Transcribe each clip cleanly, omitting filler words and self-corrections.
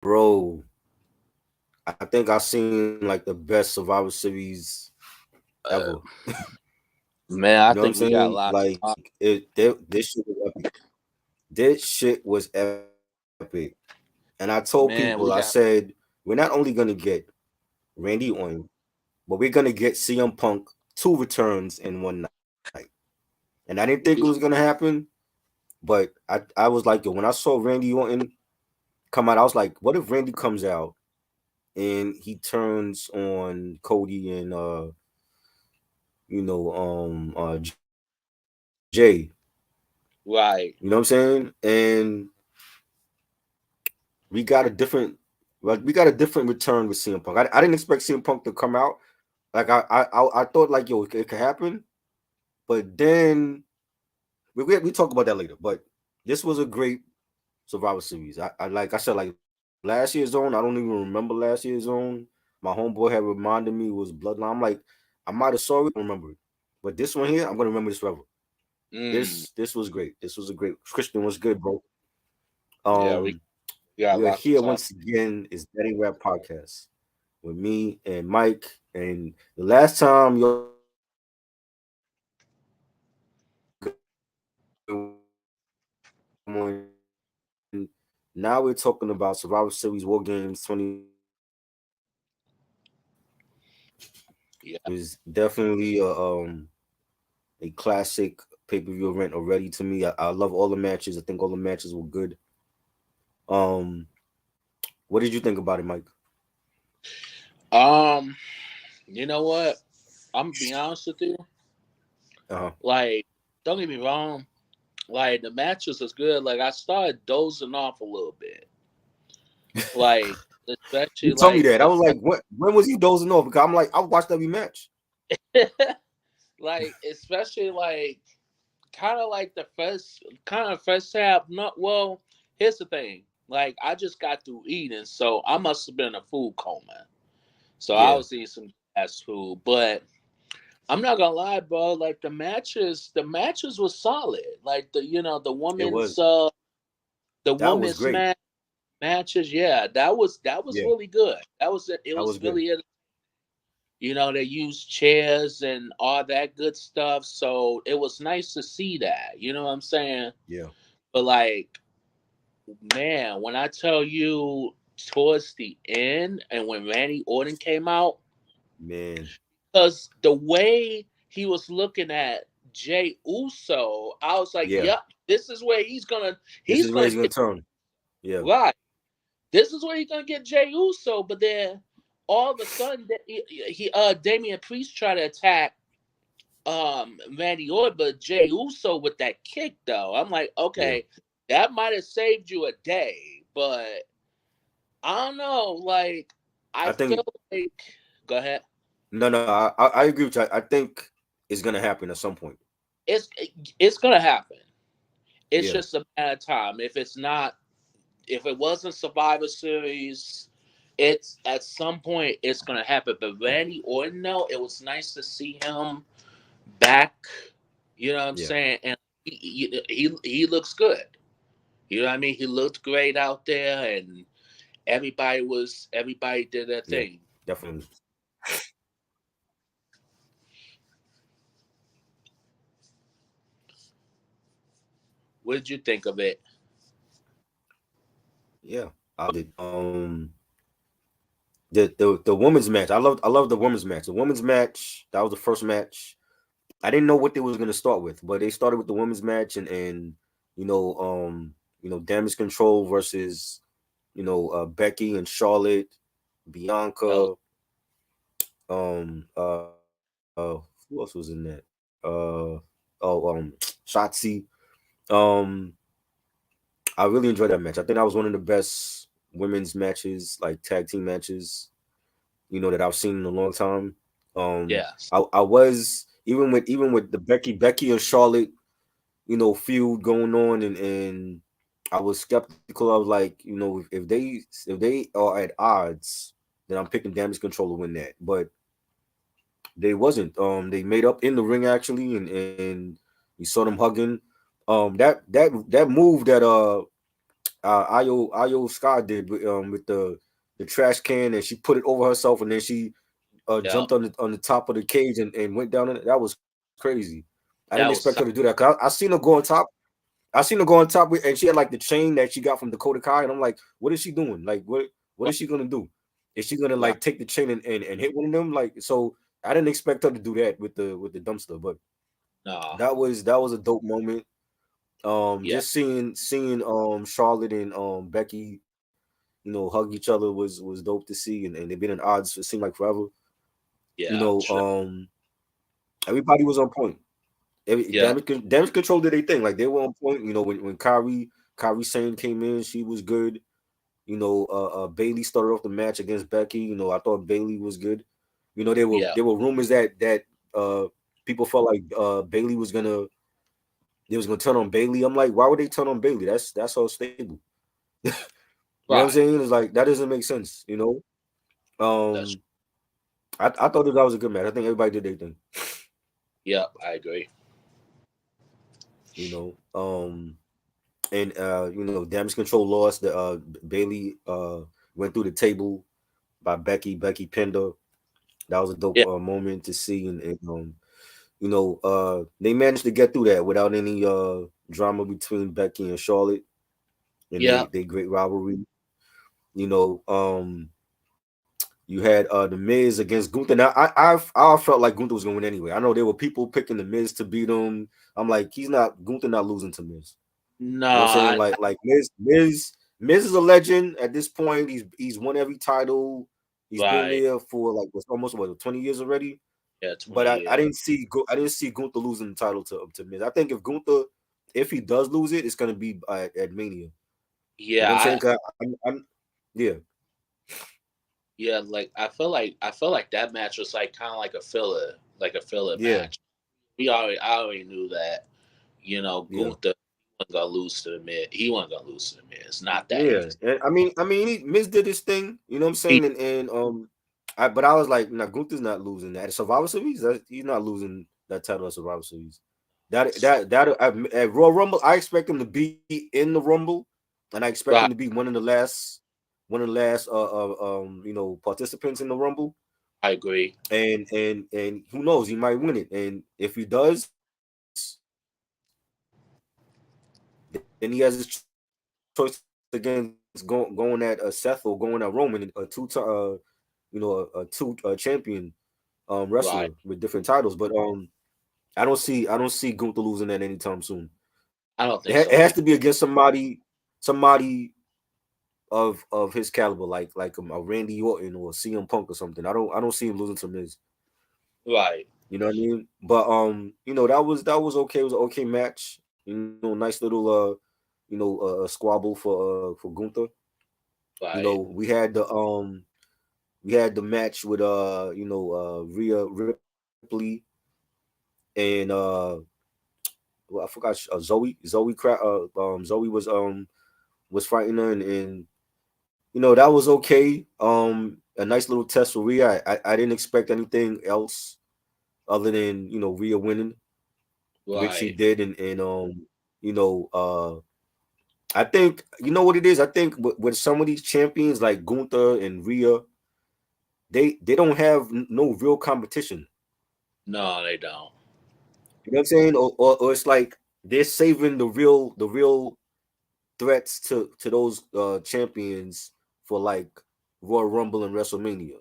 bro, I think I've seen like the best Survivor Series ever. Uh, man, You I know what I'm think we got a saying? lot to Like talk. this shit was epic. This shit was epic. And I told people, I Man, said, we got. we're not only gonna get Randy Orton, but we're gonna get CM Punk two returns in one night. And I didn't think it was gonna happen, but I was like, yo, when I saw Randy Orton come out, I was like, what if Randy comes out and he turns on Cody and Jay. You know what I'm saying? Right. And we got a different we got a different return with CM Punk. I didn't expect CM Punk to come out. Like I thought like yo it could happen, but then we talk about that later. But this was a great Survivor Series. I like I said like last year's zone. I don't even remember last year's zone. My homeboy had reminded me it was Bloodline. I'm like I might have saw it, I don't remember it. But this one here, I'm gonna remember this forever. Mm. This was great. This was a great. Christian was good, bro. Yeah, Um, we got a we are lot to here talk. once again. It's Betting Rap Podcast with me and Mike. And the last time y'all heard us, now we're talking about Survivor Series War Games 2021. Yeah. It was definitely a classic pay-per-view event already to me. I love all the matches. I think all the matches were good. Um, what did you think about it, Mike? Um, you know what? I'm gonna be honest with you. Uh-huh. Like, don't get me wrong. Like the matches was good. Like I started dozing off a little bit. Like especially You told me like that. I the was like, when was you dozing off? Because I'm like, I watched every match. like especially like kind of like the first half. Not well. Here's the thing. Like I just got through eating, so I must have been in a food coma. So I Yeah, was eating some fast food, but I'm not gonna lie, bro. Like the matches was solid. Like it was. the That was women's great. matches. Yeah, that was Yeah, really good. It that was was good. really they used chairs and all that good stuff. So it was nice to see that. You know what I'm saying? Yeah, But like, man, when I tell you towards the end and when Randy Orton came out, man. because the way he was looking at Jay Uso, I was like, Yeah, "Yep, this is where this he's is where gonna he's gonna get turn. Yeah, right. This is where he's gonna get Jay Uso." But then all of a sudden, Damian Priest tried to attack Randy Orton, but Jay Uso with that kick though. I'm like, yeah. okay, that might have saved you a day, but I don't know. Like, I I feel think like, go ahead. no. I agree with you. I think it's gonna happen at some point. It's it's gonna happen. It's Yeah, just a matter of time. If it wasn't Survivor Series, it's at some point it's gonna happen. But Randy Orton, no, it was nice to see him back. You know what I'm yeah, saying? And he looks good. You know what I mean? He looked great out there, and everybody did their yeah. thing. Definitely. What did you think of it? Yeah, I loved it. The women's match. I love the women's match. The women's match. That was the first match. I didn't know what they was gonna start with, but they started with the women's match and you know damage control versus Becky and Charlotte, That was, Bianca, who else was in that? Shotzi. Um, I really enjoyed that match. I think that was one of the best women's matches, like tag team matches, that I've seen in a long time. yes. I was even with the Becky and Charlotte, feud going on, and I was skeptical. I was like, if they are at odds, then I'm picking Damage Control to win that. But they wasn't. They made up in the ring actually, and you saw them hugging. That move that Io Sky did with the trash can, and she put it over herself, and then she Yeah, jumped on the top of the cage and went down in it. That was crazy. I didn't expect her that to was do that. so- 'Cause I seen her go on top. I seen her go on top with, and she had like the chain that she got from Dakota Kai, and I'm like, what is she doing? Like, what is she gonna do? Is she gonna right. like take the chain and hit one of them? Like, so I didn't expect her to do that with the dumpster, but No, that was a dope moment. yeah, Just seeing Charlotte and Becky, hug each other was dope to see, and they've been in odds. It seemed like forever. You yeah, know, everybody was on point. yeah, Damage control did their thing. Like they were on point. When Kyrie Sane came in, she was good. Bailey started off the match against Becky. I thought Bailey was good. There were yeah. there were rumors that uh people felt like Bailey was gonna they was gonna turn on Bailey. I'm like, why would they turn on Bailey? That's all stable. You know what I'm Right. saying? It's like that doesn't make sense. That's Um, I thought that was a good match. I think everybody did their thing. yep. I agree. You know, and Damage Control lost. The Bailey went through the table by Becky. Becky pinned her. That was a dope Yeah, moment to see, and they managed to get through that without any drama between Becky and Charlotte and yeah. they great rivalry. You know, you had the Miz against Gunther. Now I felt like Gunther was going to win anyway. I know there were people picking the Miz to beat him. I'm like, Gunther not losing to Miz. No, You know what I'm saying? Like Miz is a legend at this point. He's won every title. He's been right. there for like what's almost 20 years already. Yeah, But 20 I years. didn't see Gunther losing the title to Miz. I think if he does lose it, it's gonna be at Mania. You know Yeah, what I'm saying? I 'Cause yeah, yeah, like I feel like that match was like kind of like a filler yeah, match. I already knew that. yeah, Gunther wasn't gonna lose to the Miz. He wasn't gonna lose to the Miz. It's not that yeah. easy. And Miz did his thing. You know what I'm He, saying? But I was like, nah, Gunther's not losing that at Survivor Series. He's not losing that title at Survivor Series. At Royal Rumble, I expect him to be in the Rumble, and I expect him to right, be one of the last participants in the Rumble. I agree. And who knows, he might win it. And if he does, then he has his choice against going at Seth or going at Roman, a two champion wrestler Right. with different titles. But I don't see Gunther losing that anytime soon. I don't It, think ha- so it has either. to be against somebody of his caliber, like a Randy Orton or CM Punk or something. I don't see him losing to Miz. Right. You know what I mean? But that was okay. It was an okay match. Nice little squabble for Gunther. Right. We had the match with Rhea Ripley and well, I forgot Zoe was fighting her, and that was okay. A nice little test for Rhea. I didn't expect anything else other than Rhea winning, which she Right. did, and you know I think you know what it is. I think with some of these champions like Gunther and Rhea, they don't have no real competition. No, they don't. You know what I'm saying? Or it's like they're saving the real threats to those champions for like Royal Rumble and WrestleMania.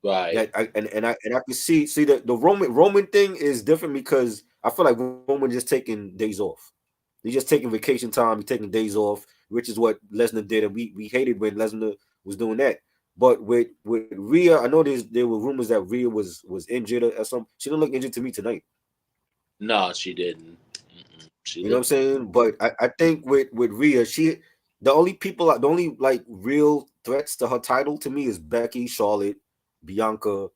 Right. And I can see that the Roman thing is different because I feel like Roman just taking days off. He's just taking vacation time. He's taking days off, which is what Lesnar did, and we hated when Lesnar was doing that. But with Rhea, I know there were rumors that Rhea was injured or something. She didn't look injured to me tonight. No, she didn't. Mm-mm. She You know what I'm looked. saying? But I think with Rhea, the only like real threats to her title to me is Becky, Charlotte, Bianca,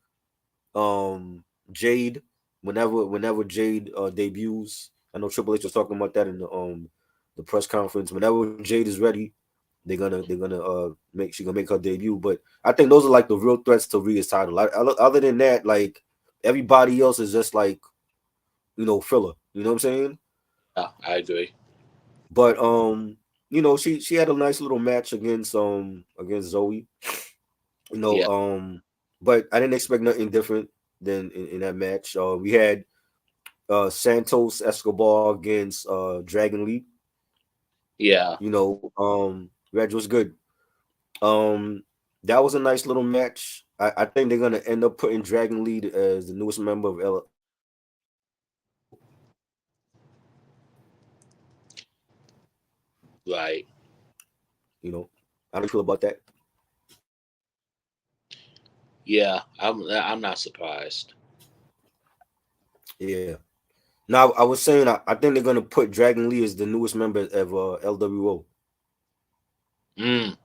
Jade. Whenever Jade debuts, I know Triple H was talking about that in the press conference. Whenever Jade is ready, they're gonna make her debut. But I think those are like the real threats to Rhea's title. Other than that, like everybody else is just like filler. You know what I'm saying? Yeah, I agree. But she had a nice little match against Zoe. You know, Yeah, but I didn't expect nothing different than in that match. We had Santos Escobar against Dragon Lee. yeah, Reg was good. Um, that was a nice little match. I think they're gonna end up putting Dragon Lee as the newest member of LWO. right. You know, how do you feel about that? Yeah, I'm not surprised. Yeah. Now I was saying I think they're gonna put Dragon Lee as the newest member of LWO. Mm,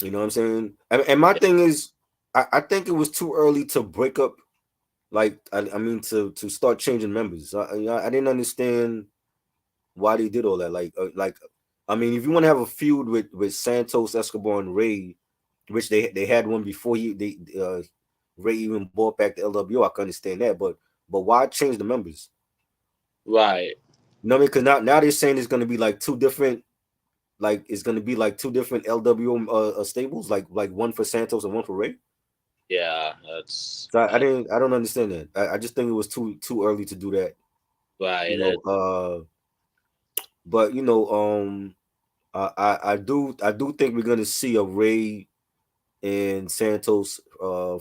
You know what I'm saying? And my yeah, thing is, I think it was too early to break up. Like I mean to start changing members. I didn't understand why they did all that. Like I mean, if you want to have a feud with Santos Escobar and Ray, which they had one before Ray even bought back the LWO, I can understand that. But why change the members? right. You know what I mean? Because now they're saying it's gonna be like two different, like it's gonna be like two different LWO stables, like one for Santos and one for Ray. Yeah, that's So I don't understand that. I just think it was too early to do that. You right. know, but I do think we're gonna see a Ray and Santos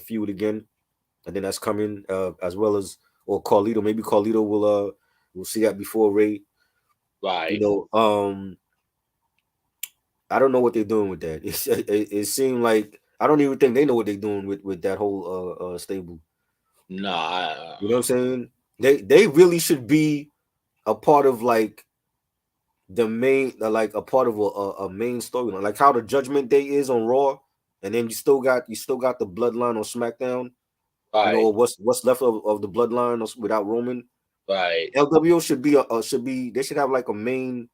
feud again. I think that's coming, as well as or Carlito. Maybe Carlito will see that before Ray. You Right. know, I don't know what they're doing with that. It seemed like I don't even think they know what they're doing with that whole stable. No, You know what I'm saying? They really should be a part of like the main, like a part of a main storyline, like how the Judgment Day is on Raw, and then you still got the Bloodline on SmackDown. right, Or what's left of the Bloodline without Roman. right. LWO should be they should have like a main,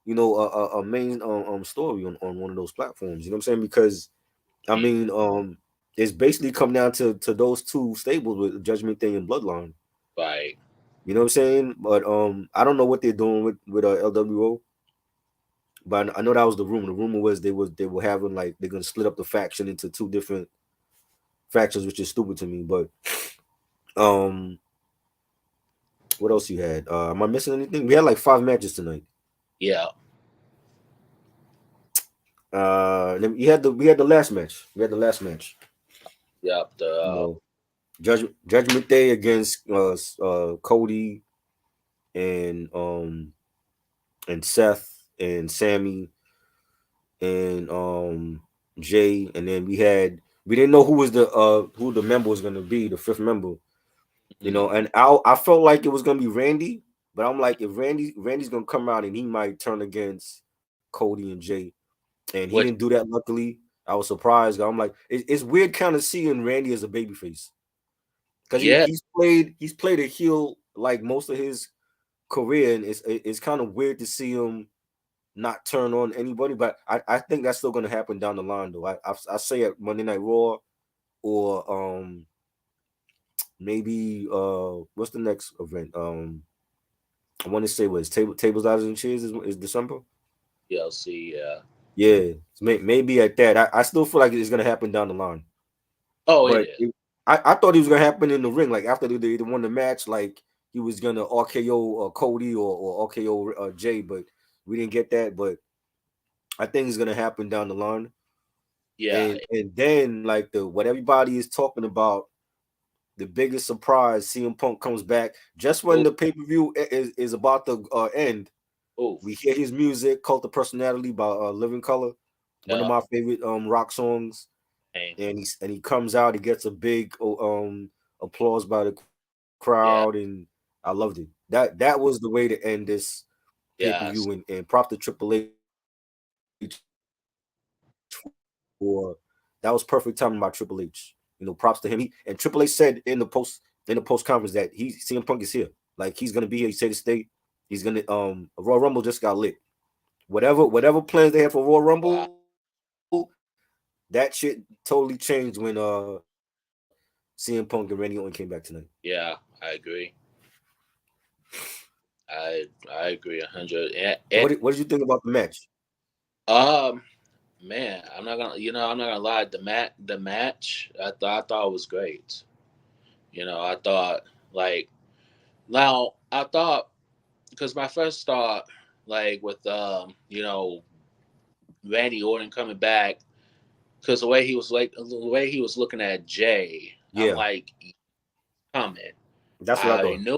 a main story on one of those platforms. You know what I'm saying? Because I Mm, mean, it's basically come down to those two stables with Judgment Day and Bloodline. right. You know what I'm saying? But I don't know what they're doing with LWO. But I know that was the rumor. The rumor was they were having like they're gonna split up the faction into two different factions, which is stupid to me. But um, what else you had? Am I missing anything? We had like 5 matches tonight. Yeah, Then we had the last match. We had the last match. yep. You know, Judgment Day against Cody and Seth and Sammy and Jay, and then we didn't know who the member was gonna be, the fifth member. Mm, And I felt like it was gonna be Randy, but I'm like, if Randy's gonna come out and he might turn against Cody and Jay, and he which didn't do that. Luckily, I was surprised. I'm like, it's weird kind of seeing Randy as a babyface because yeah, he's played a heel like most of his career, and it's kind of weird to see him not turn on anybody. But I think that's still gonna happen down the line though. I say at Monday Night Raw or maybe what's the next event? I want to say was tables, ladders, and chairs is December. TLC. Yeah. Yeah, maybe at that. I still feel like it's gonna happen down the line, Oh, it but is. I thought it was gonna happen in the ring, like after they won the match, like he was gonna RKO Cody or RKO Jay, but we didn't get that. But I think it's gonna happen down the line, Yeah. and then like the what everybody is talking about, the biggest surprise, CM Punk comes back just when Oh, the pay per view is about to end. oh, We hear his music, "Cult of Personality" by Living Color, one of yeah. my favorite rock songs. And And he comes out, he gets a big applause by the crowd, yeah, and I loved it. That was the way to end this pay-per-view, yes, and prop to Triple H for that was perfect timing by Triple H. Props to him. And Triple H said in the post conference that CM Punk is here. Like he's gonna be here. He said to stay. He's gonna Royal Rumble just got lit. Whatever plans they had for Royal wow, Rumble, that shit totally changed when CM Punk and Randy Orton came back tonight. yeah. I agree. I agree 100. What did you think about the match? Um, man, I'm not gonna lie. The match, I thought it was great. I thought like now I thought because my first thought like with Randy Orton coming back because the way he was looking at Jay, I'm Yeah, like coming. that's what I I thought. knew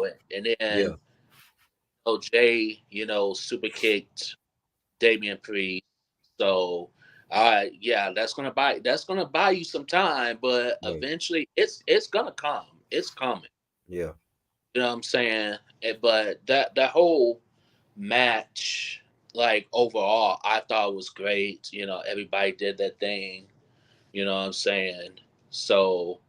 it, and Yeah, then Jay, super kicked Damian Priest. So, yeah, that's gonna buy you some time, but right. eventually it's gonna come. It's coming. Yeah, You know what I'm saying? But that whole match, like overall, I thought was great. Everybody did their thing. You know what I'm saying? So,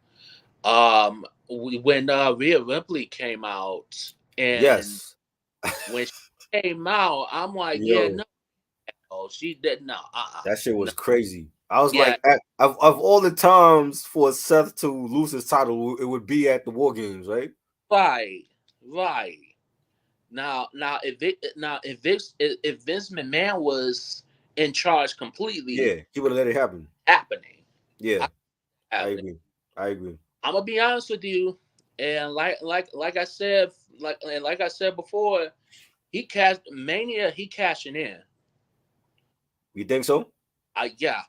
when Rhea Ripley came out, and yes. when she came out, I'm like, yeah, Yo, no, she did no, that shit no, was crazy. I was yeah, like, of all the times for Seth to lose his title, it would be at the War Games, right? right, right. If Vince McMahon was in charge completely, Yeah, he would have let it happen. happening, Yeah, I happening. agree. I agree. I'm gonna be honest with you, and like I said, like I said before, he cashing in. You think so? Yeah,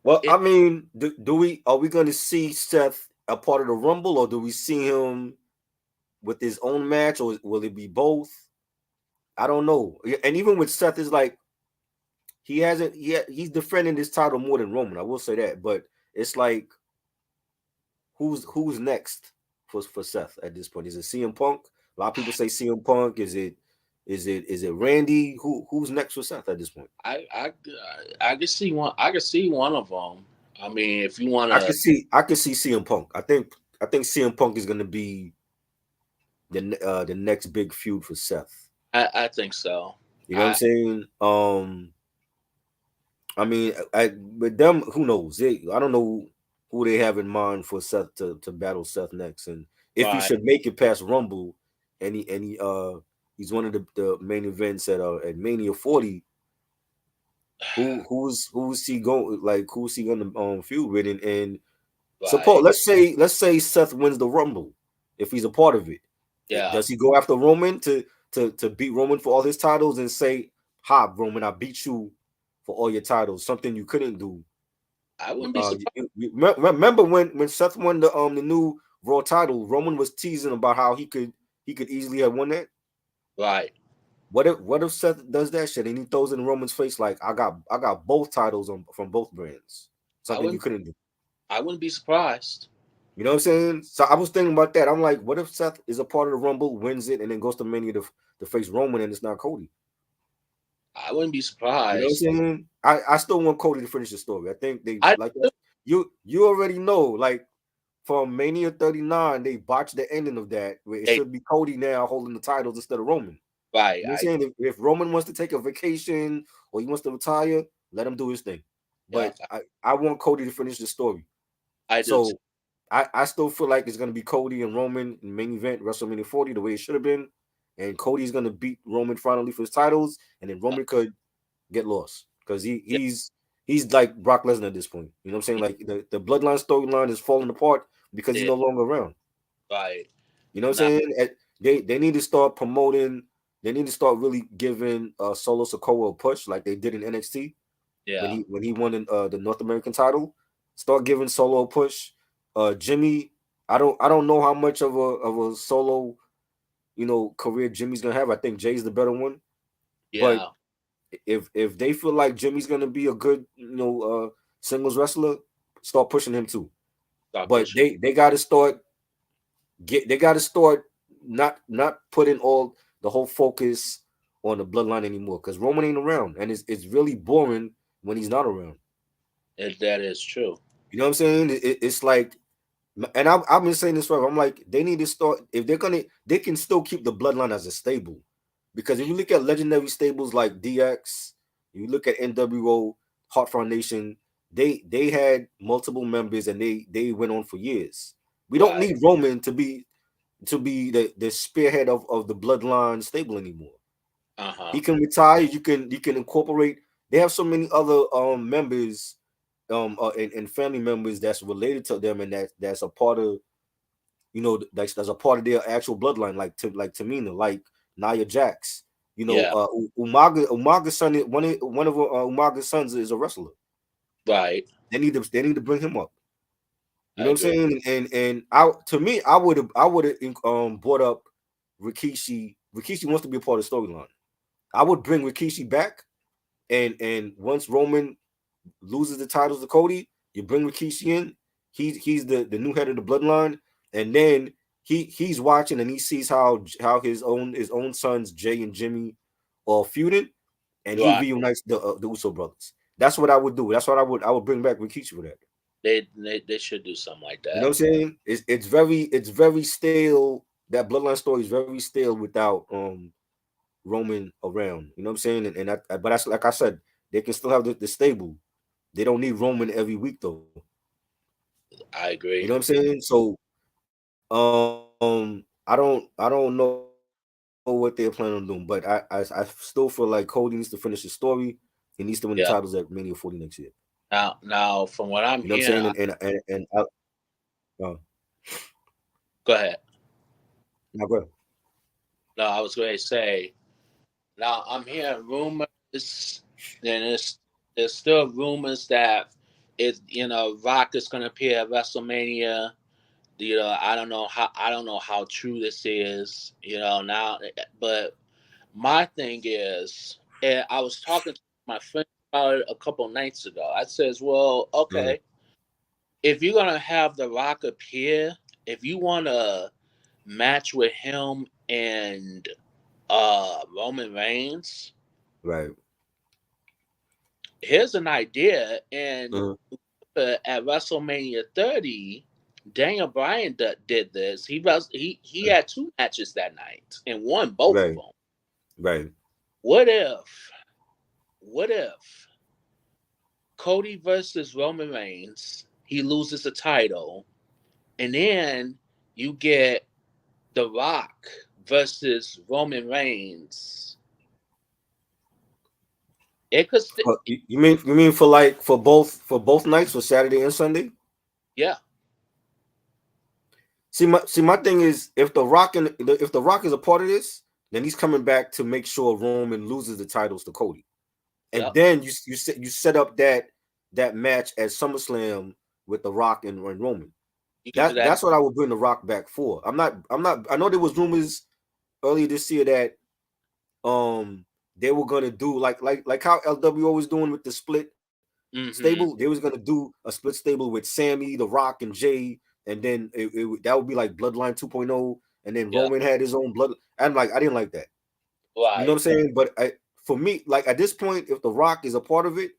Well, it I mean, do we are we going to see Seth a part of the Rumble, or do we see him with his own match, or will it be both? I don't know. And even with Seth, is like he hasn't. He's defending his title more than Roman. I will say that, but it's like who's next for Seth at this point? Is it CM Punk? A lot of people say CM Punk. Is it Randy? Who's next for Seth at this point? I I I can see one. I can see one of them. I mean, if you want to, I can see CM Punk. I think CM Punk is going to be the next big feud for Seth. I think so. You know what I'm I saying? I mean, with them, who knows? I don't know who they have in mind for Seth to battle Seth next, and if he Right. should make it past Rumble, he's one of the main events at Mania 40. Who's he going like? Who's he going to feud with? And suppose Right. let's say Seth wins the Rumble, if he's a part of it. Yeah. Does he go after Roman to beat Roman for all his titles and say, "Ha, Roman, I beat you for all your titles," something you couldn't do. I wouldn't be surprised. Remember when Seth won the new Raw title, Roman was teasing about how he could easily have won that. Right. What if Seth does that shit and he throws it in Roman's face like I got both titles from both brands, I something you wouldn't. couldn't do. I wouldn't be surprised. You know what I'm saying? So I was thinking about that. I'm like, what if Seth is a part of the Rumble, wins it, and then goes to Mania to face Roman, and it's not Cody? I wouldn't be You know what I'm surprised. saying? I still want Cody to finish the story. I think they I like you already know, like from Mania 39, they botched the ending of that where it they should be Cody now holding the titles instead of Roman. right. You know what I'm saying? If Roman wants to take a vacation or he wants to retire, let him do his thing. Yeah. But I want Cody to finish the story. I do too. So I still feel like it's gonna be Cody and Roman in main event WrestleMania 40 the way it should have been, and Cody's gonna beat Roman finally for his titles, and then Roman could get lost because Yeah. he's like Brock Lesnar at this point. You know what I'm saying? Like the bloodline storyline is falling apart because he's Yeah. no longer around. Right. You know what Now. I'm saying? They need to start promoting. They need to start really giving Solo Sikoa a push like they did in NXT when Yeah. he won the North American title. Start giving Solo a push. Jimmy, I don't know how much of a solo career Jimmy's gonna have. I think Jay's the better one, but Yeah. if they feel like Jimmy's gonna be a good singles wrestler, start pushing him too. Start But pushing. they got to start not putting all the whole focus on the bloodline anymore because Roman ain't around and it's really boring when he's not around. That is true. You know what I'm saying? It's like, and I've been saying this forever. I'm like, they need to start if they can still keep the bloodline as a stable, because if you look at legendary stables like DX, you look at NWO, Heart Foundation, they had multiple members and they went on for years. We don't Right. need Roman to be. to be the spearhead of the bloodline stable anymore. Uh-huh. He can retire. You can incorporate. They have so many other members and family members that's related to them and that's a part of that's a part of their actual bloodline, like Tamina, like Nia Jax. Yeah. Umaga's son, one of Umaga's sons is a wrestler. Right. They need to bring him up. You I know what I'm agree. saying? And I to me, I would have brought up Rikishi. Rikishi wants to be a part of the storyline. I would bring Rikishi back, and once Roman loses the titles to Cody, you bring Rikishi in. He's the new head of the bloodline, and then he's watching and he sees how his own sons Jay and Jimmy are feuding, and he Right. reunites the Uso brothers. That's what I would do. That's what I would bring back Rikishi for that. They should do something like You know that. what I'm saying? It's very stale. That bloodline story is very stale without Roman around. You know what I'm saying? But that's like I said, they can still have the stable. They don't need Roman every week though. I You know what agree. I'm saying? So I don't know what they're planning on doing, but I still feel like Cody needs to finish his story. He needs to win the titles at Mania 40 next Yeah. year. Now, from You what know what I'm I'm saying? hearing, Uh, go ahead. now go ahead. No, I was going to say. Now I'm hearing rumors, and there's still rumors that Rock is going to appear at WrestleMania. I don't know how true this is. Now, but my thing is, and I was talking to my friend about it a couple nights ago. I says, well, Uh, okay, if you're gonna have The Rock appear, if you want to match with him and Roman Reigns, right. here's an idea. And Uh, at WrestleMania 30, Daniel Bryan did this. He had two matches that night and won both of right. them. Right. What if? What if Cody versus Roman Reigns? He loses the title, and then you get The Rock versus Roman Reigns. It could, You mean for both nights, for Saturday and Sunday? yeah, See my thing is if the Rock is a part of this, then he's coming back to make sure Roman loses the titles to Cody, and yep. then you set up that match at SummerSlam with the Rock and Roman. You could do That that. that's what I would bring the Rock back for. I'm not. I know there was rumors earlier this year that they were gonna do like how LWO was doing with the split stable. Mm-hmm. They was gonna do a split stable with Sammy, The Rock, and Jay, and then that would be like Bloodline 2.0, and then Yeah. Roman had his own blood. And like I didn't like that. You know what Right. I'm saying? But for me, like at this point, if The Rock is a part of it,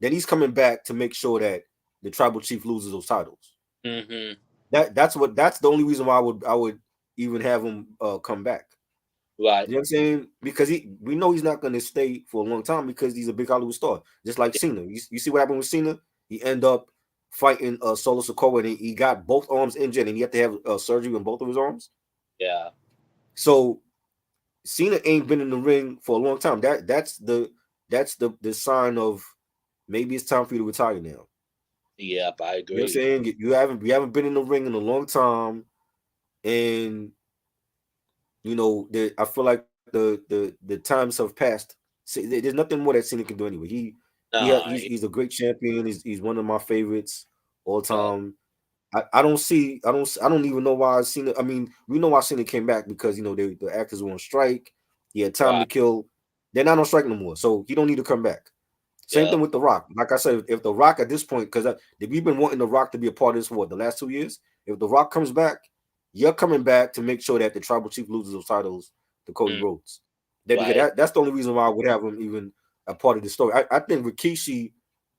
then he's coming back to make sure that the tribal chief loses those titles. Mm-hmm. That's the only reason why I would even have him come back. Right. You know what I'm saying? Because we know he's not going to stay for a long time because he's a big Hollywood star, just like Yeah. Cena. You see what happened with Cena? He end up fighting Solo Sikoa, and he got both arms injured, and he had to have surgery on both of his arms. Yeah. So Cena ain't been in the ring for a long time. That's the sign of maybe it's time for you to retire now. Yep. I You know what I'm agree. saying? You haven't been in the ring in a long time, and I feel like the times have passed. There's nothing more that Cena can do anyway. No. He's a great champion. He's one of my favorites all Yeah. time. I don't even know why Cena. I mean, we know why Cena came back because the actors were on strike. He had time to Right. kill. They're not on strike no more, so he don't need to come back. Same Yep. thing with The Rock. Like I said, if The Rock at this point, because we've been wanting The Rock to be a part of this for what, the last 2 years. If The Rock comes back, you're coming back to make sure that the tribal chief loses those titles to Cody Mm. Rhodes. Because Right. that's the only reason why I would have him even a part of the story. I think Rikishi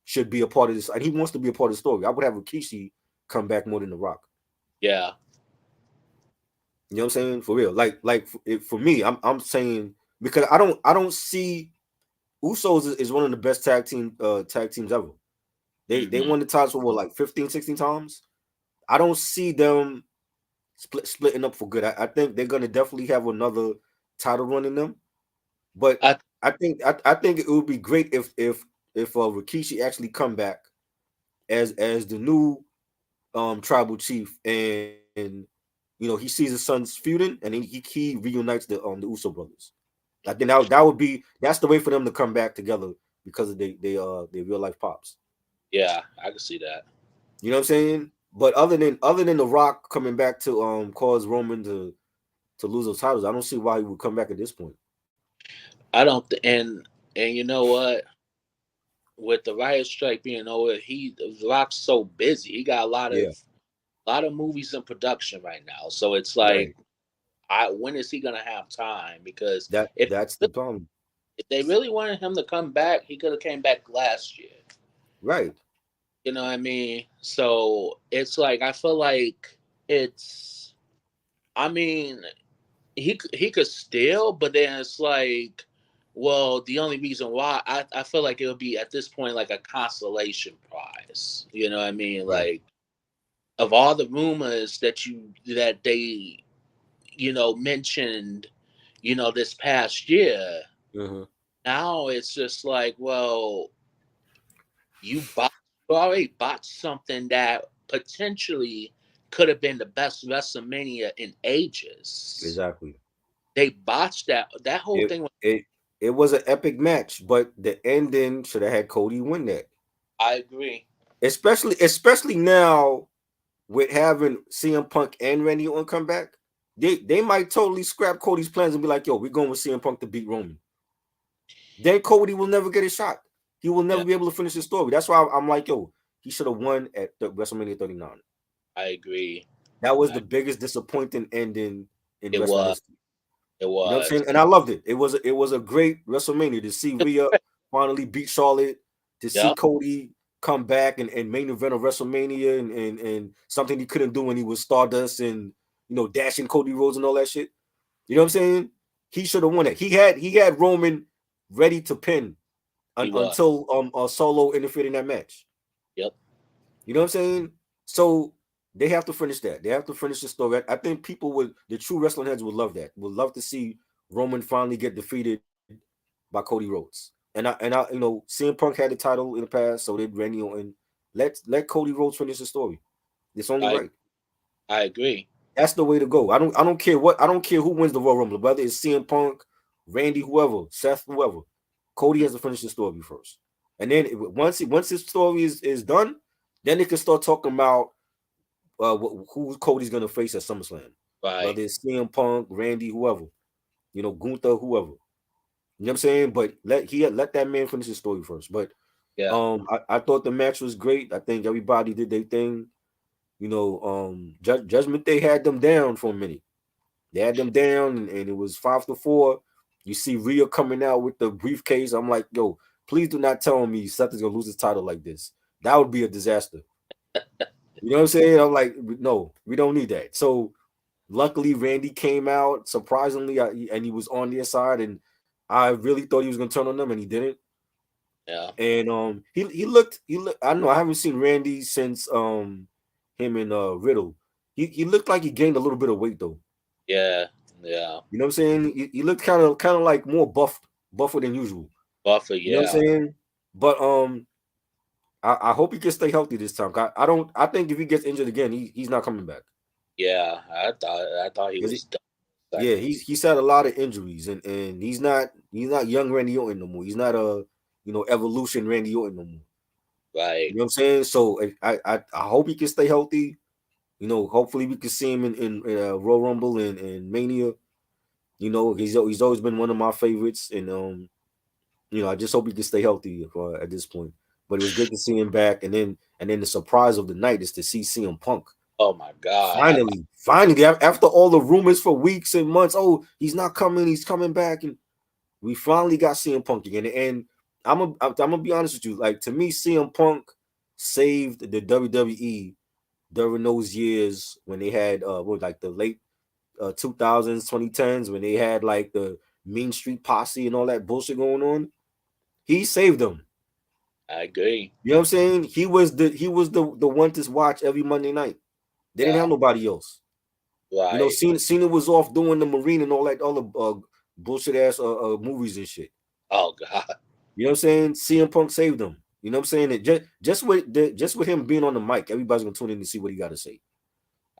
should be a part of this, and he wants to be a part of the story. I would have Rikishi come back more than The Rock. Yeah. You know what I'm saying? For real. For me, I'm saying because I don't see Usos is one of the best tag teams ever. They Mm-hmm. won the titles for what, like 15, 16 times. I don't see them splitting up for good. I think they're gonna definitely have another title run in them. But I I think it would be great if Rikishi actually come back as the new tribal chief, and he sees his sons feuding, and then he reunites the Uso brothers. I think that would be that's the way for them to come back together because of their real life pops. yeah, I can see that. You know what I'm saying? But other than The Rock coming back to cause Roman to lose those titles, I don't see why he would come back at this point. I don't and you know what? With the riot strike being over, The Rock's so busy. He got Yeah, a lot of movies in production right now. So it's like, right. when is he gonna have time? Because That's the problem. if they really wanted him to come back, he could have came back last year. Right. You know what I mean? So it's like I feel like it's. I mean, he could still, but then it's like, well, the only reason why I feel like it would be at this point like a consolation prize. You know what I mean? Right. Like, of all the rumors that they mentioned, this past year, Uh-huh. now it's just like, well, you bought you already bought something that potentially could have been the best WrestleMania in ages. Exactly. They botched that whole It thing. it it was an epic match, but the ending should have had Cody win that. I agree. Especially now with having CM Punk and Randy Orton come back, they might totally scrap Cody's plans and be like, "Yo, we're going with CM Punk to beat Roman." Then Cody will never get a shot. He will never Yeah, be able to finish his story. That's why I'm like, "Yo, he should have won at the WrestleMania 39." I agree. That was I, the biggest disappointing ending in it wrestling was. history. It You know what I'm was. saying? And I loved it. It was a great WrestleMania to see Rhea finally beat Charlotte, to see Yep. Cody come back and main event of WrestleMania, and something he couldn't do when he was Stardust, and dashing Cody Rhodes and all that shit. You know what I'm saying? He should have won it. He had Roman ready to pin He was. until Solo interfered in that match. Yep. You know what I'm saying? So they have to finish that. They have to finish the story. I think the true wrestling heads would love that. Would love to see Roman finally get defeated by Cody Rhodes. CM Punk had the title in the past, so did Randy Orton. Let Cody Rhodes finish the story. It's only I right. I agree. That's the way to go. I don't care who wins the Royal Rumble, whether it's CM Punk, Randy, whoever, Seth, whoever. Cody has to finish the story first, and then once his story is done, then they can start talking about who Cody's gonna face at SummerSlam, Right. whether it's CM Punk, Randy, whoever, Gunther, whoever. You know what I'm saying? But let that man finish his story first. But Yeah. I thought the match was great. I think everybody did their thing. Judgment Day had them down for a minute. They had them down, and it was 5-4. You see Rhea coming out with the briefcase. I'm like, yo, please do not tell me Seth is gonna lose his title like this. That would be a disaster. You know what I'm saying? I'm like, no, we don't need that. So luckily, Randy came out surprisingly, and he was on their side, and I really thought he was gonna turn on them, and he didn't. Yeah. And he looked. I don't know. I haven't seen Randy since him and Riddle. He looked like he gained a little bit of weight though. Yeah. Yeah. You know what I'm saying? He looked kind of like more buffer than usual. Buffer. You know what I'm Yeah. saying? But I hope he can stay healthy this time. I don't. I think if he gets injured again, he's not coming back. Yeah. I thought he 'Cause was done. yeah, Second. he's had a lot of injuries, and he's not young Randy Orton no more. He's not a evolution Randy Orton no more. You Right. know what I'm saying? So I hope he can stay healthy. Hopefully we can see him in Royal Rumble and Mania. He's always been one of my favorites, and I just hope he can stay healthy at this point. But it was great to see him back, and then the surprise of the night is to see CM Punk. Oh my God. Finally, after all the rumors for weeks and months, oh, he's not coming, he's coming back, and we finally got CM Punk again. And I'm gonna be honest with you, like to me, CM Punk saved the WWE during those years when they had like the late 2000s, 2010s, when they had like the Mean Street Posse and all that bullshit going on. He saved them. I agree. You know what I'm saying? He was the one to watch every Monday night. They didn't have Yeah. nobody else. You know, Right. Cena was off doing the Marine and all that, all the bullshit ass movies and shit. Oh God. You know what I'm saying? CM Punk saved him. You know what I'm saying? That just with him being on the mic, everybody's gonna tune in to see what he got to say.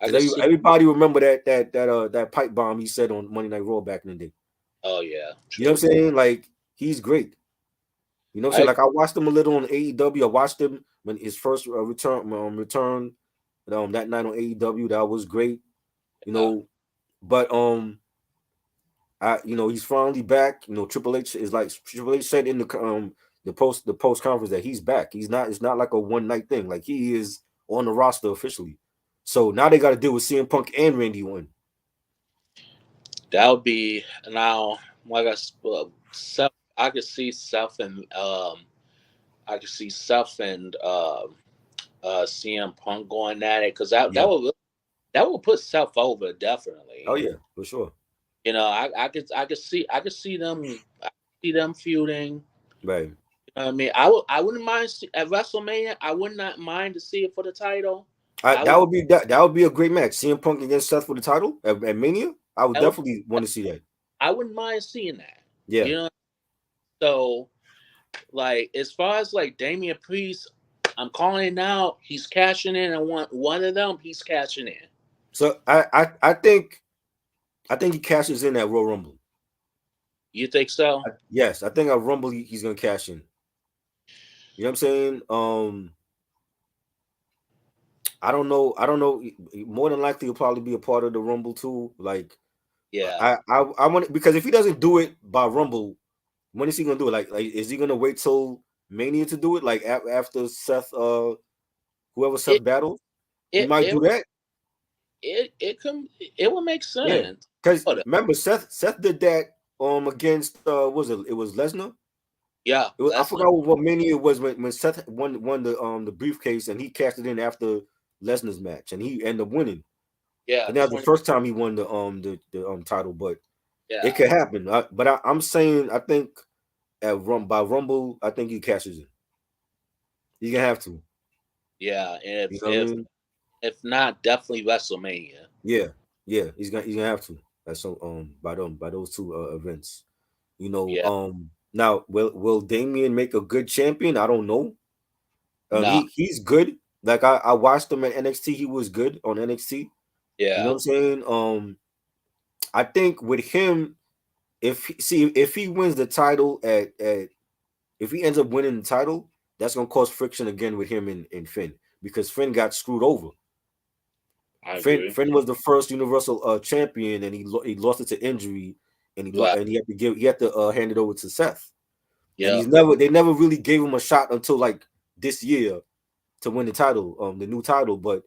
I Because can see. everybody remember that pipe bomb he said on Monday Night Raw back in the day. Oh yeah. You know what I'm True. saying? Like he's great. You know what I'm I saying? Like I watched him a little on AEW. I watched him when his first return that night on AEW. That was great. You know, but he's finally back. You know, Triple H said in the post conference that he's back. He's not. It's not like a one night thing. Like he is on the roster officially. So now they got to deal with CM Punk and Randy Orton. that would be now. Like Seth, I could see Seth and I could see Seth and CM Punk going at it because Yeah. that would put Seth over definitely. Oh yeah, for sure. You know, I could see them feuding. Right. You know what I mean, I wouldn't mind at WrestleMania. I would not mind to see it for the title. I would That would be a great match. CM Punk against Seth for the title at Mania. I would that would definitely want to see that. I wouldn't mind seeing that. Yeah. You know, so like as far as like Damian Priest, I'm calling it now. He's cashing in. I want one of them. He's cashing in. So I think he cashes in at Royal Rumble. You think so? Yes, I think at Rumble he's gonna cash in. You know what I'm saying? I don't know. I don't know. More than likely, he'll probably be a part of the Rumble too. Like, Yeah. I want because if he doesn't do it by Rumble, when is he gonna do it? Like is he gonna wait till Mania to do it? Like after Seth, whoever It Seth battles, he it might it do that. it can it will make Yeah, sense. because Hold up. remember Seth did that against it was Lesnar. Yeah, I Lesnar. forgot what Mania it was when Seth won the briefcase and he cashed it in after Lesnar's match and he ended up winning. Yeah, And that was the 20. first time he won the title, but it Yeah, could happen. But I'm saying I think by Rumble, I think he cashes it. He gonna have to. yeah. You know what I mean? If not, definitely WrestleMania. Yeah, yeah. He's gonna have to. That's so by those two events. You know, Yeah. now will Damien make a good champion? I don't know. Nah. He's good. Like I watched him at NXT. He was good on NXT. You know what Yeah. I'm saying? I think with him, if he wins the title at if he ends up winning the title, that's gonna cause friction again with him and Finn because Finn got screwed over. I agree. Finn was the first Universal champion, and he lost it to injury, and Right. he had to hand it over to Seth, and Yeah. they never really gave him a shot until like this year to win the title, the new title, but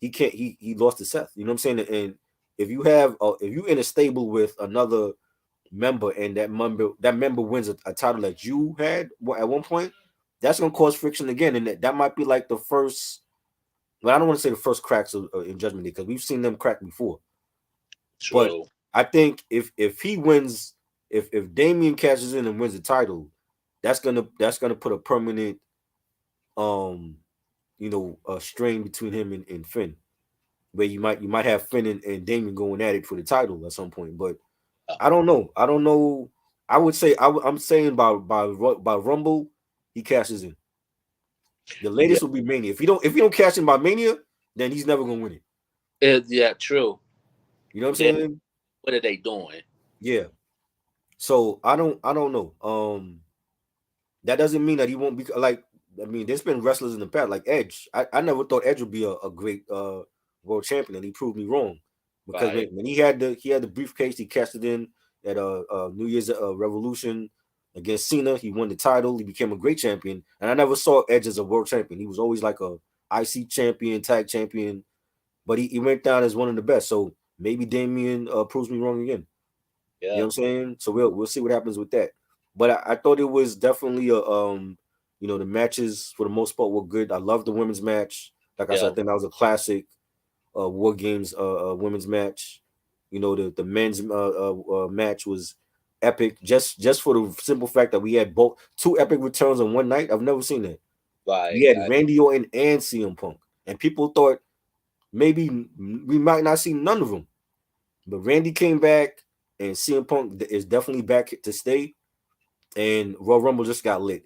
he can't he lost to Seth. You know what I'm saying? And if you in a stable with another member and that member wins a title that you had at one point, that's gonna cause friction again, and that might be like the first. Well, I don't want to say the first cracks in Judgment Day because we've seen them crack before. But True. I think if he wins, if Damien cashes in and wins the title, that's gonna put a permanent um strain between him and Finn, where you might have Finn and Damien going at it for the title at some point. But I don't know. I don't know. I would say I'm saying by Rumble, he cashes in. The Yeah. latest will be Mania. If he don't cash in by Mania, then he's never gonna win it. Yeah. True. You know what I'm Then saying? what are they doing? Yeah. So I don't know. That doesn't mean that he won't be like. I mean, there's been wrestlers in the past like Edge. I never thought Edge would be a great world champion, and he proved me wrong because when, Right. when he had the briefcase, he cashed it in at New Year's Revolution against Cena. He won the title. He became a great champion, and I never saw Edge as a world champion. He was always like a IC champion, tag champion, but he went down as one of the best. So maybe Damien proves me wrong again. You know Yeah. what I'm saying? So we'll see what happens with that. But I thought it was definitely the matches for the most part were good. I love the women's match. Like I said, Yeah. I think that was a classic War Games women's match. You know, the men's match was epic just for the simple fact that we had both two epic returns on one night. I've never seen that. We Right. had Randy Orton and CM Punk, and people thought maybe we might not see none of them. But Randy came back, and CM Punk is definitely back to stay. And Royal Rumble just got lit.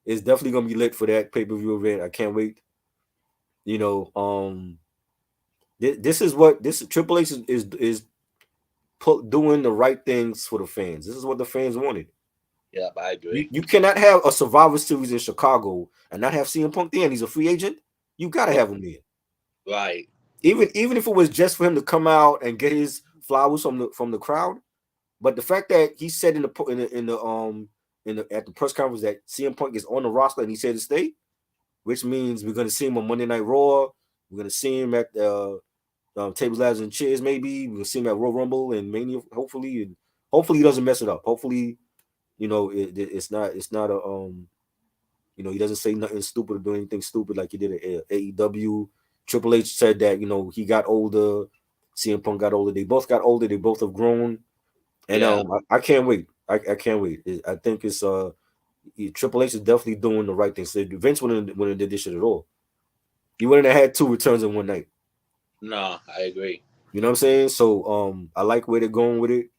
It's definitely gonna be lit for that pay per view event. I can't wait. You know, this is what this Triple H is doing the right things for the fans. This is what the fans wanted. Yeah, I agree. You cannot have a Survivor Series in Chicago and not have CM Punk there. And he's a free agent. You gotta have him there. Right. Even if it was just for him to come out and get his flowers from the crowd. But the fact that he said in the at the press conference that CM Punk is on the roster and he said to stay, which means we're gonna see him on Monday Night Raw. We're gonna see him at tables, ladders, and chairs. Maybe we're gonna see him at Royal Rumble and Mania. Hopefully he doesn't mess it up. Hopefully, it's not a he doesn't say nothing stupid or do anything stupid like he did at AEW. Triple H said that he got older. CM Punk got older. They both got older. They both have grown. And Yeah. I can't wait. I can't wait. I think it's Triple H is definitely doing the right thing. So Vince wouldn't have did this shit at all. He wouldn't have had 2 returns in one night. No, I agree. You know what I'm saying? So I like where they're going with it.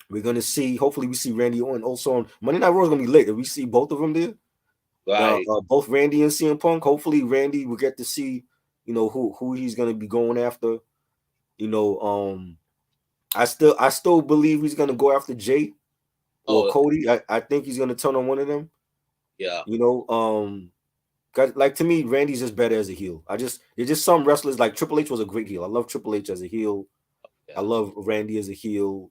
We're gonna see. Hopefully, we see Randy Orton also on Monday Night Raw is gonna be lit. If we see both of them there, Right. both Randy and CM Punk. Hopefully, Randy will get to see who he's gonna be going after. You know, I still believe he's gonna go after Jay or Oh, Cody. I think he's gonna turn on one of them. yeah. You know, like to me, Randy's just better as a heel. There's just some wrestlers like Triple H was a great heel. I love Triple H as a heel. I Yeah. love Randy as a heel.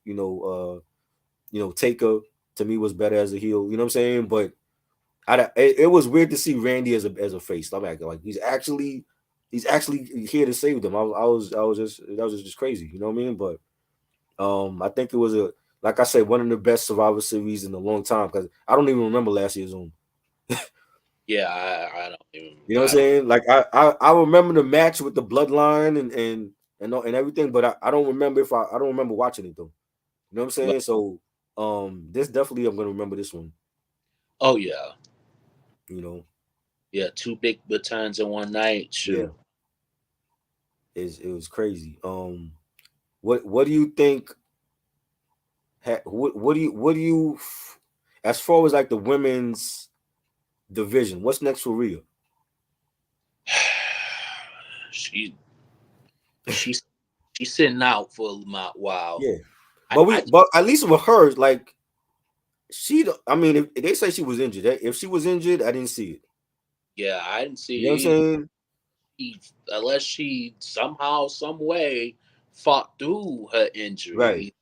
Taker to me was better as a heel. You know what I'm saying? But it was weird to see Randy as a face. I'm acting like he's actually here to save them. I was just that was just crazy. You know what I mean? But I think it was like I said, one of the best Survivor Series in a long time because I don't even remember last year's one. Yeah, I don't even You know what I'm I don't saying? Like I remember the match with the bloodline and everything, but I don't remember I don't remember watching it though. You know what I'm but saying? So this definitely I'm gonna remember this one. oh yeah. You know, Yeah, 2 big returns in one night. yeah, Shoot. it was crazy. What do you think? What do you as far as like the women's division? What's next for Rhea? she she's she's sitting out for a while. Yeah, I, I but at least with her, like I mean, if they say she was injured, if she was injured, I didn't see it. yeah, I didn't You know what I'm see saying? unless she somehow, some way fought through her Right. injury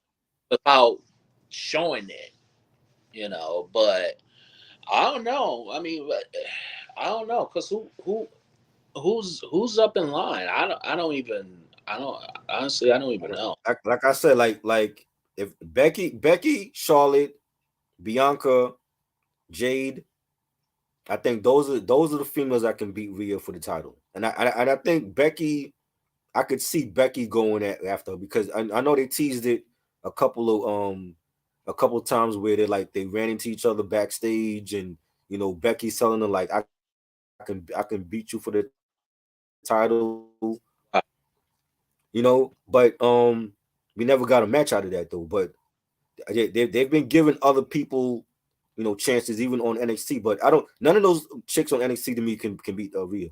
without showing it, But I don't know. I mean, I don't know because who's up in line? I don't honestly I don't even know. Like I said, like if Becky, Charlotte, Bianca, Jade, I think those are the females that can beat Rhea for the title. And I think Becky, I could see Becky going after her because I know they teased it a couple of times where they ran into each other backstage and Becky's telling her like I can beat you for the title, Uh, but we never got a match out of that though. But they've been giving other people chances even on NXT, but I don't none of those chicks on NXT to me can beat Rhea.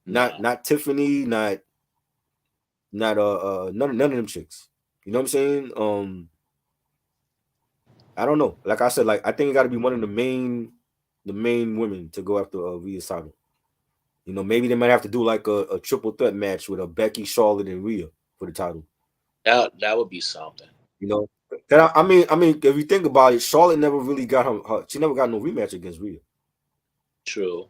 no. Not Tiffany, not none of them chicks. You know what I'm saying? I don't know. Like I said, like I think it got to be one of the main women to go after Rhea's title. Maybe they might have to do like a triple threat match with a Becky, Charlotte, and Rhea for the title. That would be something. You know, 'Cause I mean, if you think about it, Charlotte never really got she never got no rematch against Rhea. True. You know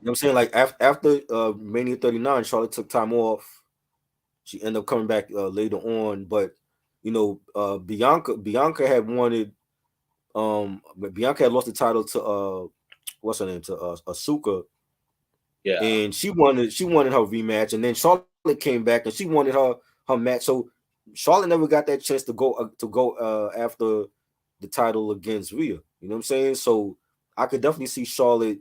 what I'm saying? Like after Mania 39, Charlotte took time off. She ended up coming back later on, but Bianca had wanted but Bianca had lost the title to what's her name to Asuka, Yeah. and she wanted her rematch, and then Charlotte came back and she wanted her match. So Charlotte never got that chance to go after the title against Rhea. You know what I'm saying? So I could definitely see Charlotte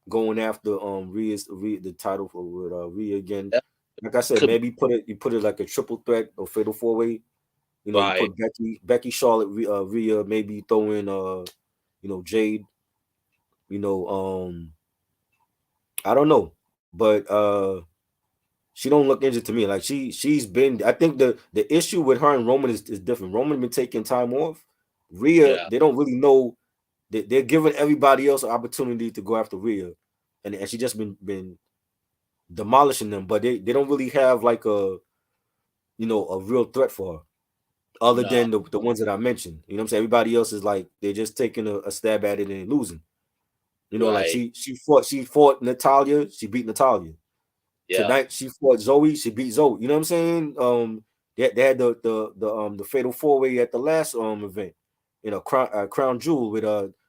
going after the title for with Rhea again. That like I said, Could maybe you put it like a triple threat or fatal four way. You know, you right. put Becky, Charlotte, Rhea, maybe throw in Jade. You know, I don't know, but she don't look injured to me. Like she's been. I think the issue with her and Roman is different. Roman been taking time off. Rhea, Yeah. they don't really know. They're giving everybody else an opportunity to go after Rhea, and she just been demolishing them. But they don't really have like a real threat for her, other No. than the ones that I mentioned. You know what I'm saying? Everybody else is like they're just taking a stab at it and losing. You know, like Right. she fought Natalia, she beat Natalia. Yeah. Tonight she fought Zoe, she beat Zoe. You know what I'm saying? They had the fatal four way at the last event, crown jewel with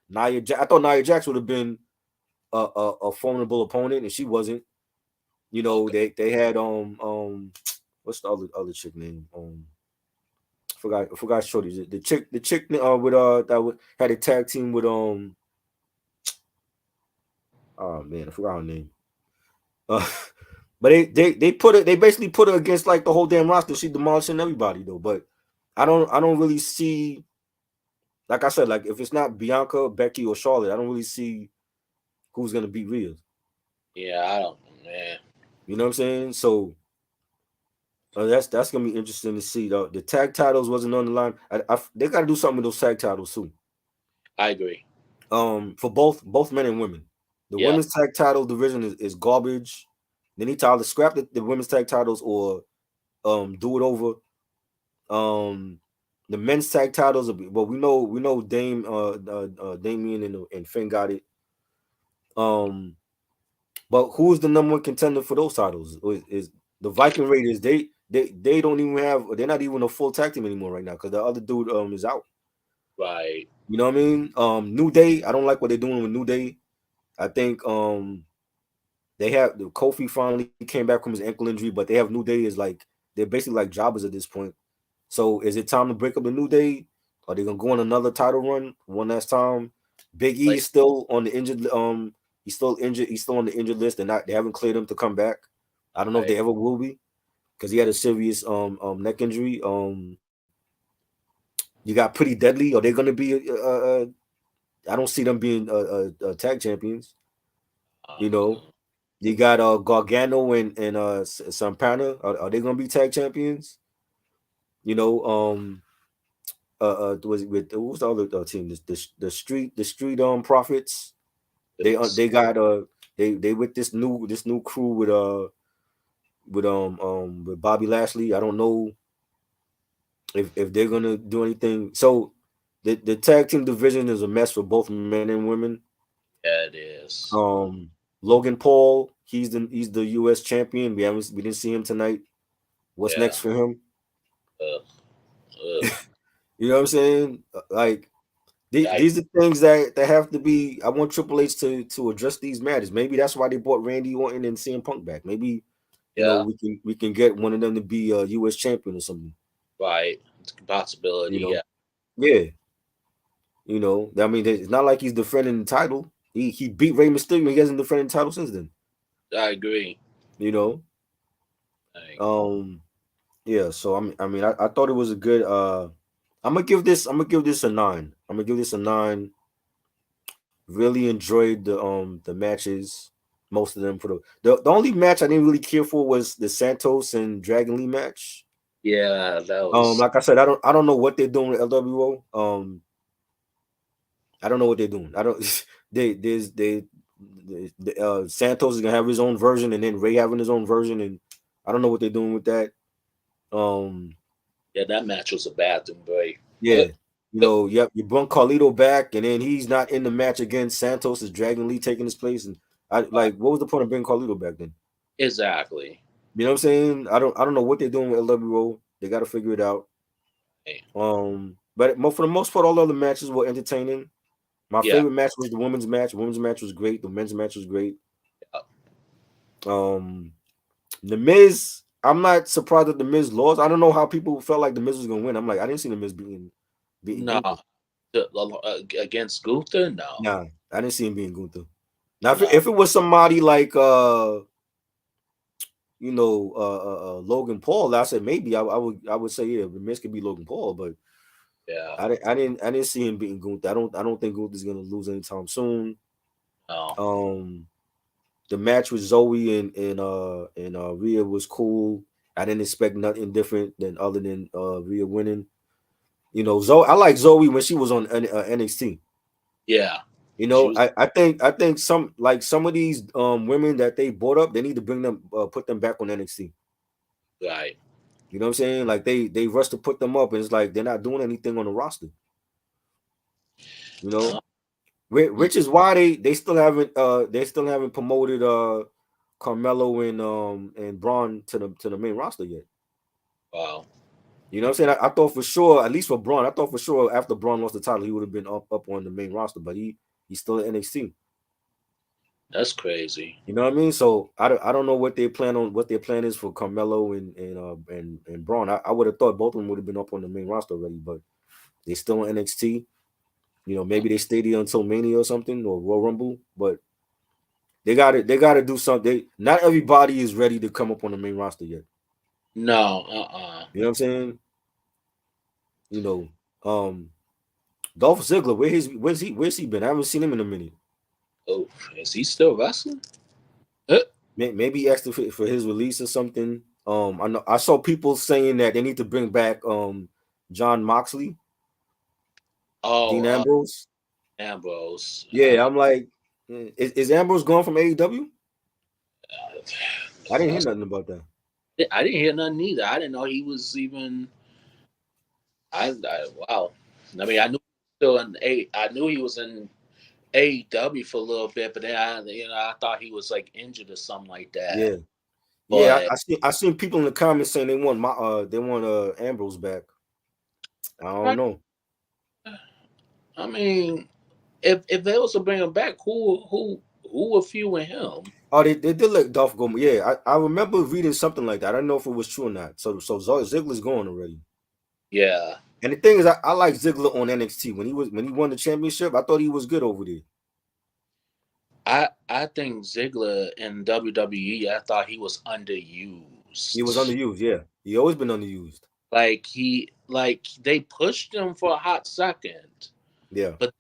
Nia. I thought Nia Jax would have been a formidable opponent, and she wasn't. You know, Okay. they had what's the other chick name? I forgot Shorty. The chick with had a tag team with oh man, I forgot her name. Uh, but they basically put her against like the whole damn roster. She demolishing everybody though. But I don't really see, like I said, like if it's not Bianca, Becky, or Charlotte, I don't really see who's gonna beat Rhea. Yeah, I don't, man. You know what I'm saying? So that's gonna be interesting to see. The tag titles wasn't on the line. They got to do something with those tag titles soon. I agree. For both men and women. The Yep. women's tag title division is garbage. They need to either scrap the women's tag titles or do it over. The men's tag titles, well, we know Damien and Finn got it. Um, but who's the number one contender for those titles? Is the Viking Raiders? They don't even have. They're not even a full tag team anymore right now because the other dude is out. Right. You know what I mean? New Day. I don't like what they're doing with New Day. I think they have the Kofi finally came back from his ankle injury, but they have New Day is like they're basically like jobbers at this point. So is it time to break up the New Day? Are they gonna go on another title run one last time? Big E Like is still on the injured. He's still injured. He's still on the injured list. They haven't cleared him to come back. I don't know if right. they ever will be because he had a serious neck injury. You got Pretty Deadly. Are they gonna be? I don't see them being tag champions. You know, Um, you got Gargano and Santana. Are they gonna be tag champions? You know, was it with who's the other team? The street profits. it's, They got they with this new crew with Bobby Lashley. I don't know if they're gonna do anything. So the tag team division is a mess for both men and women. yeah, it is. Um, Logan Paul, he's the U.S. champion. We didn't see him tonight. What's Yeah. next for him? Ugh. Ugh. You know what I'm saying? Like I, these are things that have to be. I want Triple H to address these matters. Maybe that's why they brought Randy Orton and CM Punk back. Maybe yeah. we can get one of them to be a U.S. champion or something. Right. It's a You possibility. know, Yeah. yeah. I mean, it's not like he's defending the title. He beat Rey Mysterio. He hasn't defended the title since then. I agree. You know, Like, um, yeah. So I thought it was a good. I'm gonna give this a 9. I'm gonna give this a 9. Really enjoyed the matches, most of them. The only match I didn't really care for was the Santos and Dragon Lee match. yeah, that was. Like I said, I don't know what they're doing with LWO. I don't know what they're doing. I don't. Santos is gonna have his own version, and then Ray having his own version, and I don't know what they're doing with that. Um, Yeah, that match was a bathroom break. yeah, yep, you brought Carlito back, and then he's not in the match against Santos. Is Dragon Lee taking his place? And I like, what was the point of bringing Carlito back then? Exactly. You know what I'm saying? I don't know what they're doing with LWO. They got to figure it out. Hey, But for the most part, all the other matches were entertaining. My yeah. favorite match was the women's match. The women's match was great. The men's match was great. Yeah. Um, the Miz, I'm not surprised that the Miz lost. I don't know how people felt like the Miz was gonna win. I'm like, I didn't see the Miz beating No. Gunther. Against Gunther? No. Nah, I didn't see him beating Gunther. Now, if No. it was somebody like Logan Paul, I said maybe I would say yeah, Miz could be Logan Paul, but Yeah. I didn't see him beating Gunther. I don't think Gunther's gonna lose anytime soon. No. Um, the match with Zoe and Rhea was cool. I didn't expect nothing different than other than Rhea winning. Zoe. I like Zoe when she was on NXT. Yeah. You She know, was I think some of these women that they brought up, they need to bring them put them back on NXT. right. You know what I'm saying? Like they rush to put them up, and it's like they're not doing anything on the roster. You know, Uh, which is why they still haven't promoted Carmelo and Braun to the main roster yet. wow. You know what I'm saying? I thought for sure, at least for Braun, I thought for sure after Braun lost the title, he would have been up on the main roster, but he's still at NXT. That's crazy. You know what I mean? So I don't know what their plan is for Carmelo and Braun. I would have thought both of them would have been up on the main roster already, but they still in NXT. Maybe they stay there until Mania or something or Royal Rumble, but they gotta do something. Not everybody is ready to come up on the main roster yet. No. You know what I'm saying? You know, um, Dolph Ziggler, where's he been? I haven't seen him in a minute. Oh, is he still wrestling? Uh, Maybe he asked for his release or something. I know I saw people saying that they need to bring back John Moxley, oh, Dean Ambrose. Ambrose. Yeah, I'm like, is Ambrose gone from AEW? I didn't hear That's, nothing about that. I didn't hear nothing either. I didn't know he was even. Wow. I mean, I knew he was still in a. I knew he was in AEW for a little bit, but then I thought he was like injured or something like that. Yeah, yeah. But I seen people in the comments saying they want Ambrose back. I don't know. I mean, if they was to bring him back, who would feud with him? Oh, they did let Dolph go. Yeah, I remember reading something like that. I don't know if it was true or not. So Ziggler's going already. Yeah, And the thing is, I like Ziggler on NXT when he won the championship. I thought he was good over there. I think Ziggler in WWE. I thought he was He was underused. underused. Yeah, he always been underused. Like they pushed him for a hot second, Yeah, but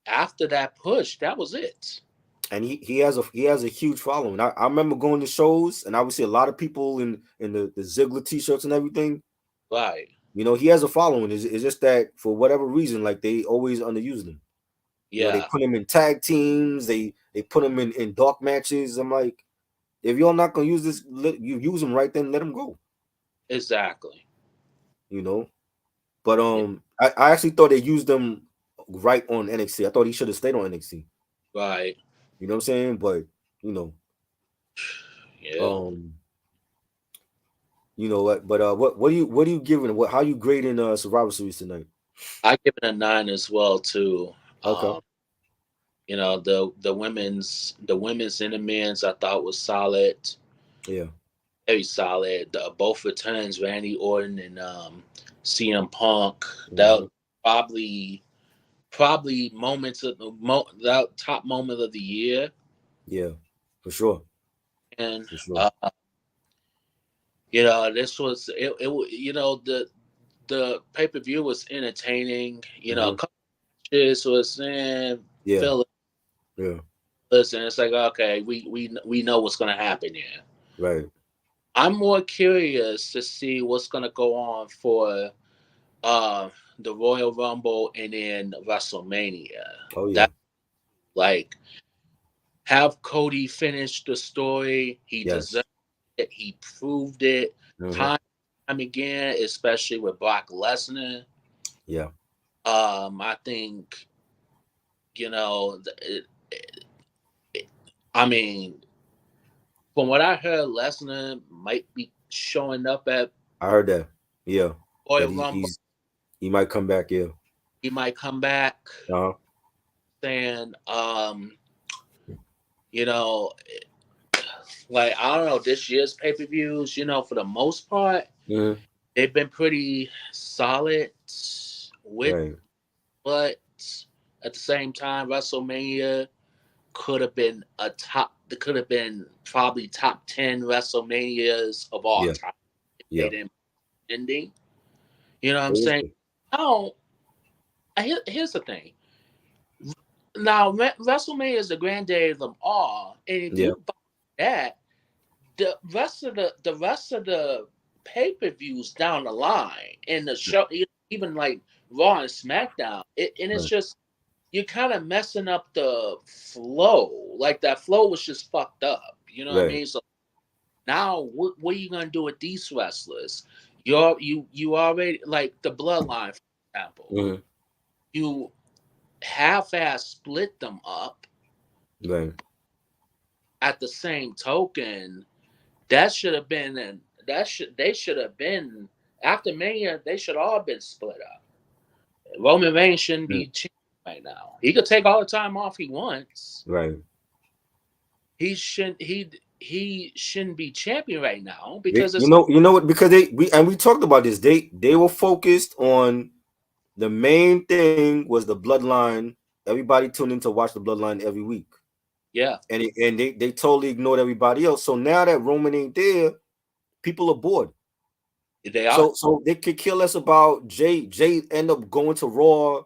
after that push, that was it. and he has a huge following. I remember going to shows, and I would see a lot of people in the Ziggler t-shirts and everything. Right. He has a following. It's just that for whatever reason, like they always underused him. They Yeah. put him in tag teams. They put him in dark matches. I'm like, if you're not gonna use this, you use him right then. Let him go. Exactly. You know. But Yeah. I actually thought they used him right on NXT. I thought he should have stayed on NXT. Right. You know what I'm saying? But you know, Yeah. um, what? But what are you giving? How you grading Survivor Series tonight? I give it a 9 as well too. Okay. Um, the women's and the men's I thought was solid, Yeah. very solid. Both returns, Randy Orton and CM Punk. That Hmm. probably moments of that top moment of the year. Yeah. For sure. And For sure. this was the pay per view was entertaining. A Hmm. couple matches was in Yeah. Philly. Yeah. Listen, it's like okay, we know what's gonna happen here. Right. I'm more curious to see what's gonna go on for uh the Royal Rumble and then WrestleMania. Oh yeah. That like have Cody finish the story. He Yes. deserved it. He proved it Hmm. time and time again, especially with Brock Lesnar. Yeah. I think you know. I mean, from what I heard, Lesnar might be showing up at I heard that. Yeah. That Royal he, Rumble. he's he might come back. Yeah. He might come back Uh-huh. saying, you know, like I don't know, this year's pay per views, for the most part, Hmm. they've been pretty solid with, Right. but at the same time, WrestleMania could have been a top could have been probably top 10 WrestleManias of all Yeah, time if they yeah. didn't ending. You know what I'm saying? Seriously. Now, here's the thing. Now, WrestleMania is the granddaddy of them all, and if Yeah, you buy that, the rest of the pay per views down the line and the show, even like Raw and SmackDown, and it's right, just you're kind of messing up the flow. Like that flow was just fucked up. You know what I right. mean? So now, what are you gonna do with these wrestlers? You already like the Bloodline, for example. Hmm. You half-ass split them up. Right. At the same token, that should have been and they should have been after Mania. They should all been split up. Roman Reigns shouldn't Mm. be champion right now. He could take all the time off he wants. Right. He shouldn't be champion right now They, because it's you know what? Because we talked about this. They were focused on the main thing was the bloodline. Everybody tuned in to watch the bloodline every week, yeah, and they totally ignored everybody else. So now that Roman ain't there, people are bored. they are. So they could kill us about Jay. Jay end up going to Raw,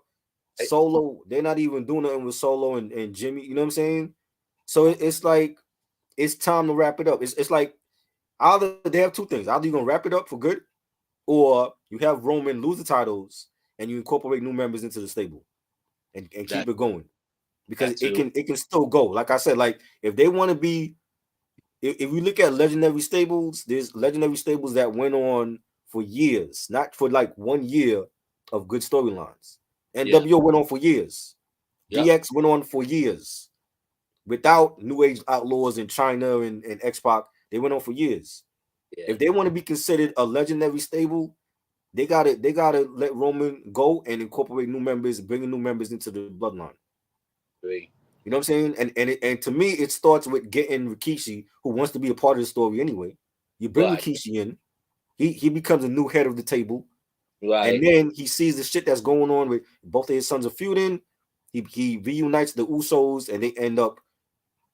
Solo. They're not even doing nothing with Solo and Jimmy. You know what I'm saying? So it's like it's time to wrap it up. It's like either they have two things. Either you're gonna wrap it up for good, or you have Roman lose the titles and you incorporate new members into the stable and That keep it going. Because that too. it can still go. Like I said, like if they want to be if we look at legendary stables, there's legendary stables that went on for years, not for like 1 year of good storylines. Yeah. NWO went on for years. Yep. DX went on for years. Without New Age Outlaws in China and X Pac, they went on for years. Yeah. If they want to be considered a legendary stable, they gotta let Roman go and incorporate new members, bringing new members into the bloodline. Agree. You know what I'm saying? And to me, it starts with getting Rikishi, who wants to be a part of the story anyway. You bring Right. Rikishi in, he becomes a new head of the table, and Right. then he sees the shit that's going on with both of his sons are feuding. He reunites the Usos, and they end up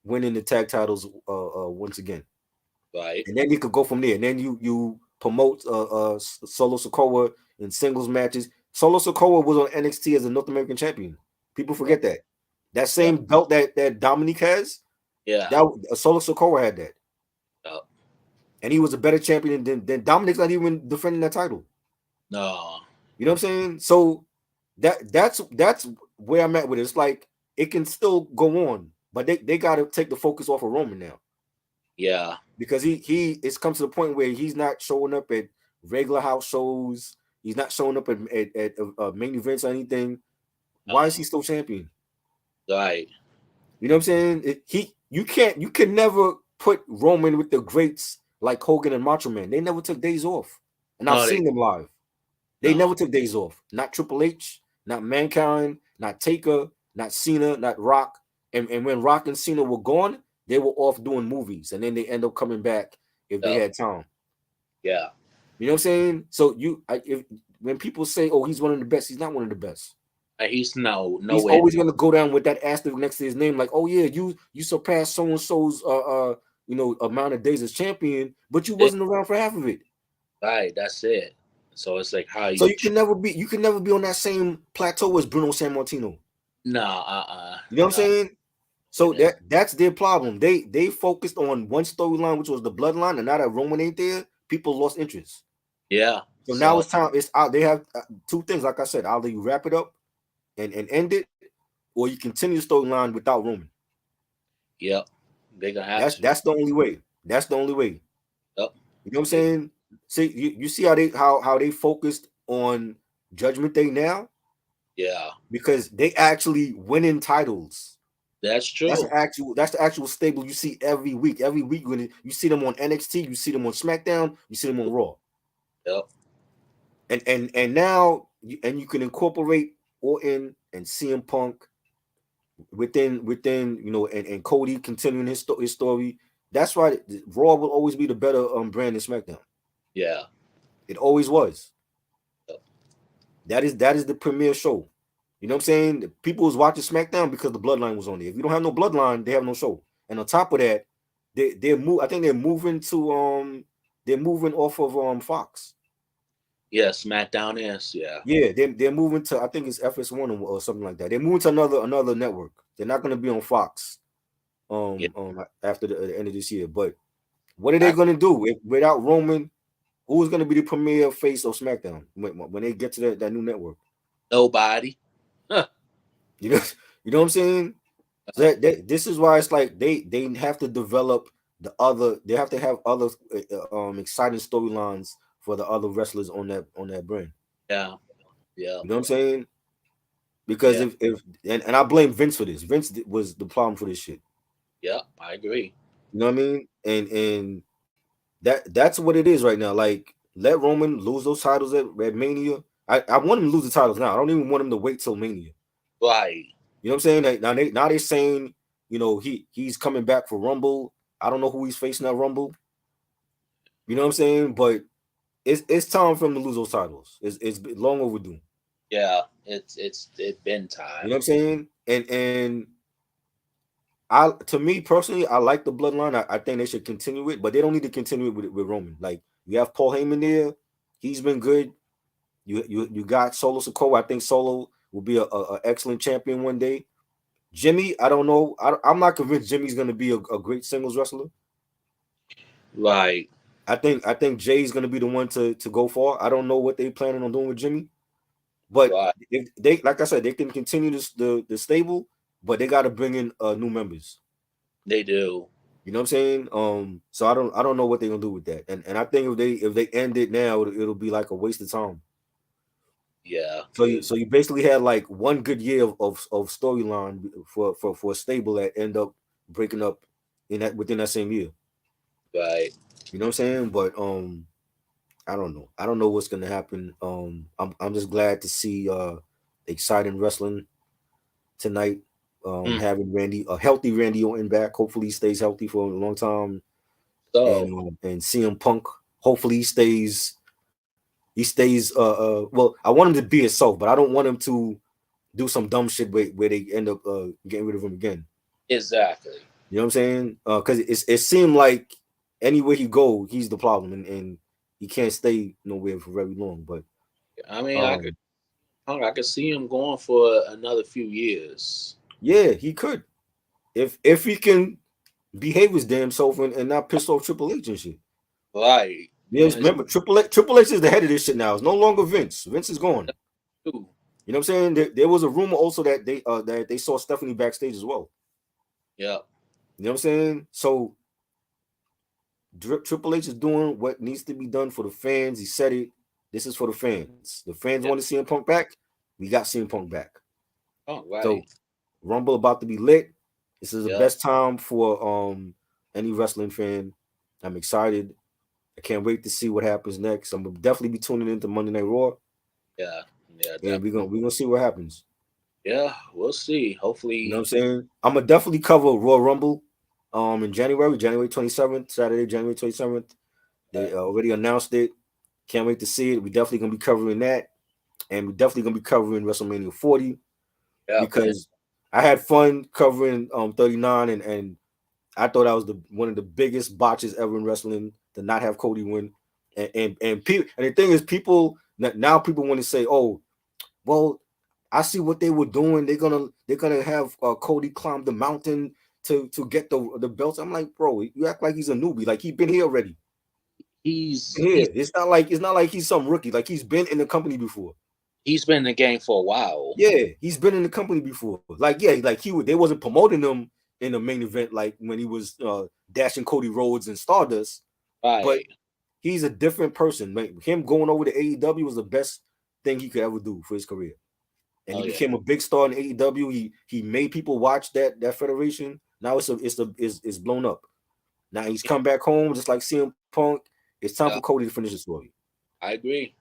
winning the tag titles once again. Right. And then you could go from there. And then you promote Solo Sikoa in singles matches. Solo Sikoa was on NXT as a North American champion. People Right. forget that. That Yep. same belt that Dominique has, Yeah. that Solo Sikoa had that, Yep. and he was a better champion than Dominique's not even defending that title. No. You know what I'm saying? So that's where I'm at with it. It's like it can still go on, but they got to take the focus off of Roman now Yeah. because he it's come to the point where he's not showing up at regular house shows. He's not showing up at main events or anything. Why is he still champion? Right. You know what I'm saying? You can never put Roman with the greats like Hogan and Macho Man. They never took days off, and I've No, they seen them live. They no. never took days off. Not Triple H, not Mankind, not Taker, not Cena, not Rock. And when Rock and Cena were gone, they were off doing movies, and then they end up coming back if they Yep. had time. Yeah. You know what I'm saying? So if when people say, "Oh, he's one of the best," he's not one of the best. He's no He's way. always gonna go down with that asterisk next to his name, like, "Oh yeah, you surpassed so and so's amount of days as champion, but you Yeah. wasn't around for half of it." Right. That's it. So it's like how So you. you can never be on that same plateau as Bruno Sammartino. No. You know what I'm No. saying? So Yeah. that's their problem. They focused on one storyline, which was the bloodline, and now that Roman ain't there, people lost interest. Yeah. So now So it's time. It's out. They have two things, like I said. Either you wrap it up and end it, or you continue the storyline without Roman. yep. They're gonna have to. That's the only way. That's the only way. Yep. You know what I'm They, saying? See, you see how they focused on Judgment Day now yeah. because they actually winning titles. That's true. That's the actual stable you see every week. Every week when you see them on NXT, you see them on SmackDown, you see them on Raw, Yep. and now you can incorporate Orton and CM Punk within and Cody continuing his story. That's why Raw will always be the better brand than SmackDown. Yeah. It always was. Yep. That is the premier show. You know what I'm saying? People was watching SmackDown because the Bloodline was on there. If you don't have no Bloodline, they have no show. and on top of that, they're I think they're moving off of Fox. Yeah, SmackDown is. Yeah. Yeah, they're moving to, I think it's FS1 or something like that. They're moving to another network. They're not going to be on Fox Yeah. after the end of this year. But what are they I, going to do without Roman? Who's going to be the premier face of SmackDown when they get to that new network? nobody. Huh. You know, you know what I'm saying? So this is why it's like they have to develop they have to have other exciting storylines for the other wrestlers on that brand. Yeah. Yeah. You know what I'm saying? Because Yeah. if and I blame Vince for this. Vince was the problem for this shit. Yeah. I agree. You know what I mean? And that's what it is right now. Like, let Roman lose those titles at Mania. I want him to lose the titles now. I don't even want him to wait till Mania. Right. You know what I'm saying? Like, now they're saying, he's coming back for Rumble. I don't know who he's facing at Rumble. You know what I'm saying? But it's time for him to lose those titles. It's long overdue. Yeah. It's been You time. know what I'm saying? And to me personally, I like the bloodline. I think they should continue it, but they don't need to continue it with Roman. Like, you have Paul Heyman there. He's been good. You got Solo Sikoa. I think Solo will be a excellent champion one day. Jimmy, I don't know. I'm not convinced Jimmy's going to be a great singles wrestler. Right. I think Jay's going to be the one to go for. I don't know what they're planning on doing with Jimmy, but Right. if they, like I said, they can continue the stable, but they got to bring in new members. They do. You know what I'm saying? So I don't know what they're gonna do with that, and I think if they end it now, it'll be like a waste of time. Yeah. So you basically had like one good year of storyline for a stable that end up breaking up within that same year. Right. You know what I'm saying? But I don't know. I don't know what's gonna happen. I'm just glad to see exciting wrestling tonight. Mm. Having a healthy Randy Orton back. Hopefully he stays healthy for a long time. So And CM Punk, hopefully he stays well, I want him to be himself, but I don't want him to do some dumb shit where they end up getting rid of him again. exactly. You know what I'm saying? Because it seemed like anywhere he go, he's the problem, and he can't stay nowhere for very long. But I mean, um, I could see him going for another few years. yeah, he could if he can behave his damn self and not piss off Triple H and shit. Right. Yes, remember Triple H is the head of this shit now. It's no longer Vince. Vince is gone. Too. You know what I'm saying? There was a rumor also that they saw Stephanie backstage as well. Yeah. You know what I'm saying? So Triple H is doing what needs to be done for the fans. He said it. This is for the fans. The fans Yeah. want to see CM Punk back. We got CM Punk back. Oh, So right. Rumble about to be lit. This is the Yeah. best time for any wrestling fan. I'm excited. I can't wait to see what happens next. I'm gonna definitely be tuning into Monday Night Raw, Yeah. Yeah. and we're Definitely. gonna see what happens. Yeah. We'll see. You know what I'm Hopefully. saying? I'm gonna definitely cover Royal Rumble in January 27th, Saturday, January 27th. They already announced it. Can't wait to see it. We definitely gonna be covering that, and we're definitely gonna be covering WrestleMania 40 Yeah. because I had fun covering 39, and I thought that was one of the biggest botches ever in wrestling to not have Cody win. And people, and the thing is, people now people want to say, oh, well, I see what they were doing. They're gonna have Cody climb the mountain to get the belts. I'm like, bro, you act like he's a newbie. Like, he's been here already. He's Yeah, he's it's not like he's some rookie. Like, he's been in the company before. he's been in the game for a while. Yeah, he's been in the company before. Like, yeah, like they wasn't promoting him in the main event like when he was dashing Cody Rhodes and Stardust, but Right. he's a different person. Like, him going over to AEW was the best thing he could ever do for his career. And he Oh yeah. became a big star in AEW. He made people watch that federation. Now it's blown up. Now he's come back home just like CM Punk. It's time for Yeah. Cody to finish the story. I agree.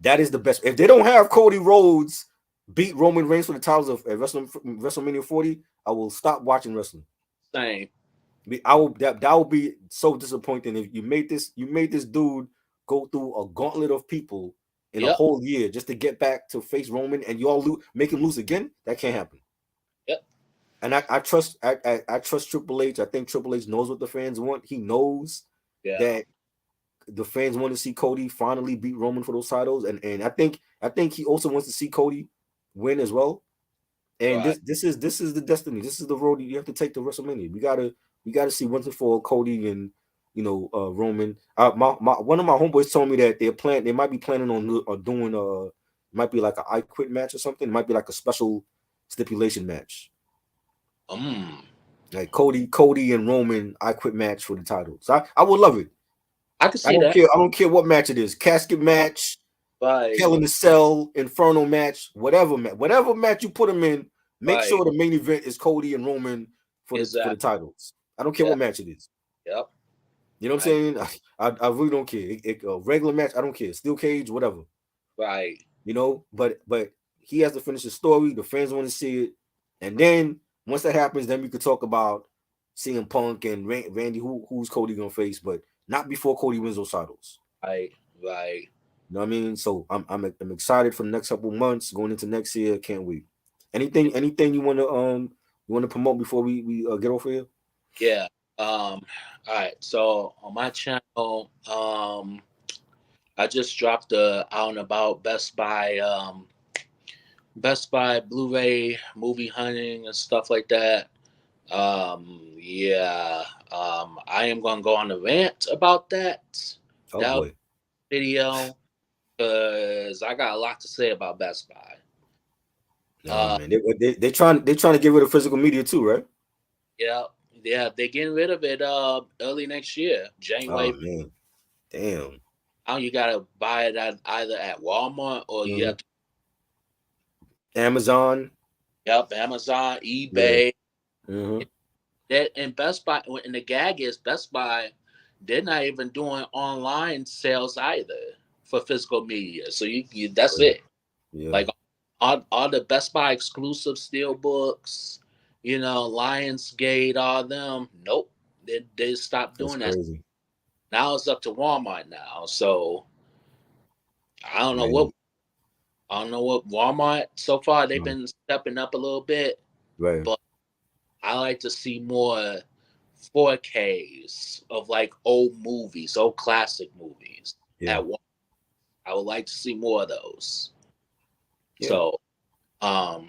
That is the best. If they don't have Cody Rhodes beat Roman Reigns for the titles of WrestleMania 40, I will stop watching wrestling. Same. That will be so disappointing if you made this dude go through a gauntlet of people in a Yep. whole year just to get back to face Roman, and you all make him lose again. That can't happen. Yep. And I trust Triple H. I think Triple H knows what the fans want. He knows Yeah. that the fans want to see Cody finally beat Roman for those titles, and I think he also wants to see Cody win as well. And Right. this is the destiny. This is the road you have to take to WrestleMania. We gotta see once and for all Cody and Roman. My one of my homeboys told me that they might be planning on doing might be like an I Quit match or something. It might be like a special stipulation match, Mm. like Cody and Roman I Quit match for the titles. I would love it. I can see that. I don't care what match it is. Casket match, Right. Hell in the Cell, Inferno match, whatever match you put them in, make Right. sure the main event is Cody and Roman for the Exactly. titles. I don't care Yeah. what match it is. Yep. You know what I'm I saying? I really don't care. A regular match, I don't care. Steel cage, whatever. right. But he has to finish the story. The fans want to see it, and then once that happens, then we could talk about CM Punk and Randy. Who's Cody gonna face? But not before Cody wins those titles. Right. Right. You know what I mean? So I'm excited for the next couple months going into next year. Can't wait. Anything you want to promote before we get off here? Yeah. All right. So on my channel, I just dropped the out and about Best Buy Blu-ray movie hunting and stuff like that. Yeah. I am gonna go on a rant about that. Oh That boy. video because I got a lot to say about Best Buy. Nah, Uh, man. They trying to get rid of physical media too, right? yeah, yeah, they're getting rid of it early next year, Oh January. man. Damn. Now you gotta buy it at either at Walmart or you Mhm. have to, Amazon. yep, Amazon, Yeah. eBay. Hmm. That and Best Buy and the gag is Best Buy, they're not even doing online sales either for physical media. So you that's Right. it. Yeah. Like all the Best Buy exclusive steel books, Lionsgate, all them. Nope, they stopped That's doing that. crazy, Now it's up to Walmart now. So I don't know what man. I don't know what Walmart so far they've Mhm. been stepping up a little bit, Right. but I like to see more 4Ks of like old movies, old classic movies Yeah. at Walmart. I would like to see more of those. Yeah. So um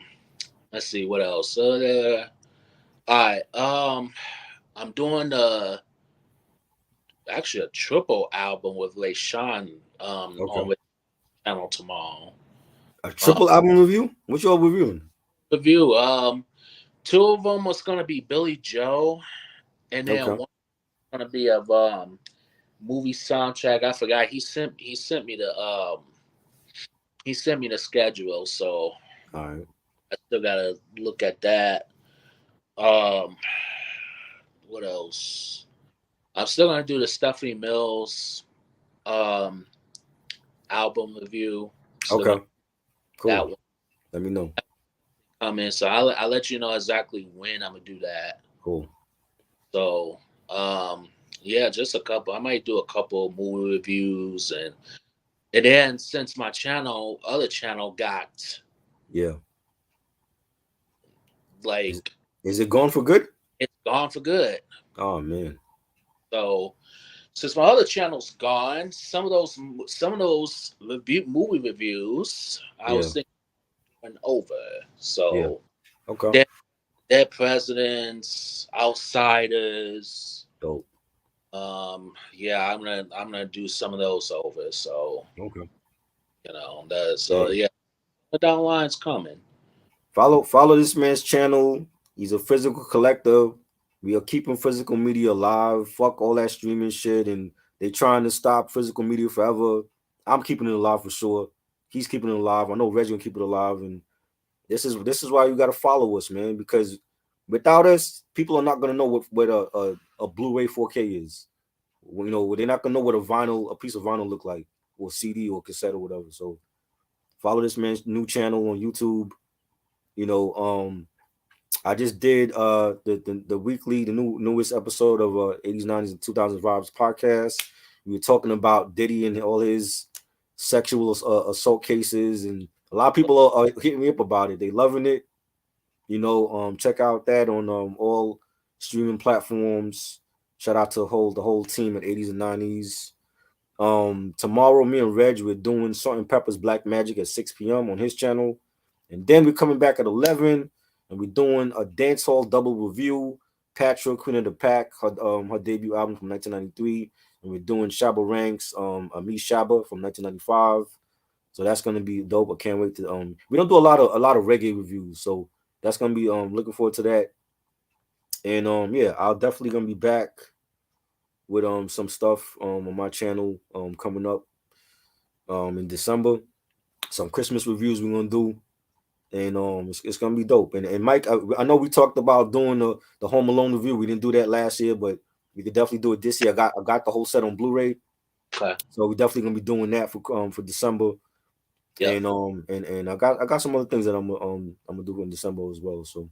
let's see what else. All right. I'm doing actually a triple album with Leishan Okay. on the channel tomorrow. A Uh, triple album review? What y'all reviewing? review. Two of them was gonna be Billy Joe, and then Okay. one gonna be of movie soundtrack. I forgot. He sent me the schedule, so All right. I still gotta look at that. Um, what else? I'm still gonna do the Stephanie Mills um album review. Still gonna Okay. do that Cool. one Let me know. come in. So I'll let you know exactly when I'm gonna do that. Cool. So yeah, just a couple. I might do a couple movie reviews and then since my other channel got Yeah. Is like is it going for good? it's gone for good. Oh man. So since my other channel's gone, some of those movie reviews I Yeah. was thinking over. Yeah. So Okay. dead, dead presidents, outsiders. Dope. Yeah, I'm gonna do some of those over. So Okay. so Yeah. yeah, the downline's coming. Follow this man's channel. He's a physical collector. We are keeping physical media alive. Fuck all that streaming shit, and they trying to stop physical media forever. I'm keeping it alive for sure. He's keeping it alive. I know Reggie will keep it alive, and this is why you got to follow us, man. Because without us, people are not gonna know what a Blu-ray 4K is. They're not gonna know what a piece of vinyl look like, or CD or cassette or whatever. So follow this man's new channel on YouTube. You know, I just did the weekly, the newest episode of 80s, 90s, and 2000s Vibes podcast. We were talking about Diddy and all his sexual assault cases, and a lot of people are hitting me up about it. They loving it. Check out that on all streaming platforms. Shout out to the whole team at 80s and 90s. Tomorrow, me and Reg, we're doing Salt and Pepper's Black Magic at 6 p.m. on his channel. And then we're coming back at 11 and we're doing a dancehall double review. Patra, Queen of the Pack, her debut album from 1993. And we're doing Shabba Ranks, Ami Shabba from 1995. So that's gonna be dope. I can't wait to we don't do a lot of reggae reviews, so that's gonna be looking forward to that. And yeah, I'll definitely gonna be back with some stuff on my channel coming up in December. Some Christmas reviews we're gonna do, and it's gonna be dope. And Mike, I know we talked about doing the Home Alone review. We didn't do that last year, but we could definitely do it this year. I got the whole set on Blu-ray, Okay. so we're definitely gonna be doing that for December. Yep. And I got some other things that I'm gonna do in December as well. So,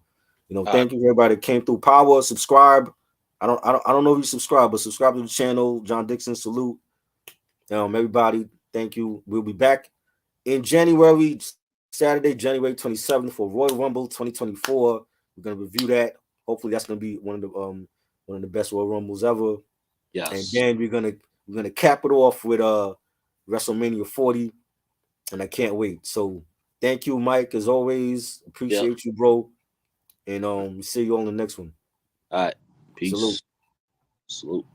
All thank you everybody that came through. Power, subscribe. I don't know if you subscribe, but subscribe to the channel. John Dixon, salute. Everybody, thank you. We'll be back in January, Saturday, January 27th for Royal Rumble 2024. We're gonna review that. Hopefully, that's gonna be one of the best Royal Rumbles ever. Yes. And then we're gonna cap it off with WrestleMania 40. And I can't wait. So thank you, Mike, as always. Appreciate you, bro. And see you on the next one. All right. Peace. Salute. Salute.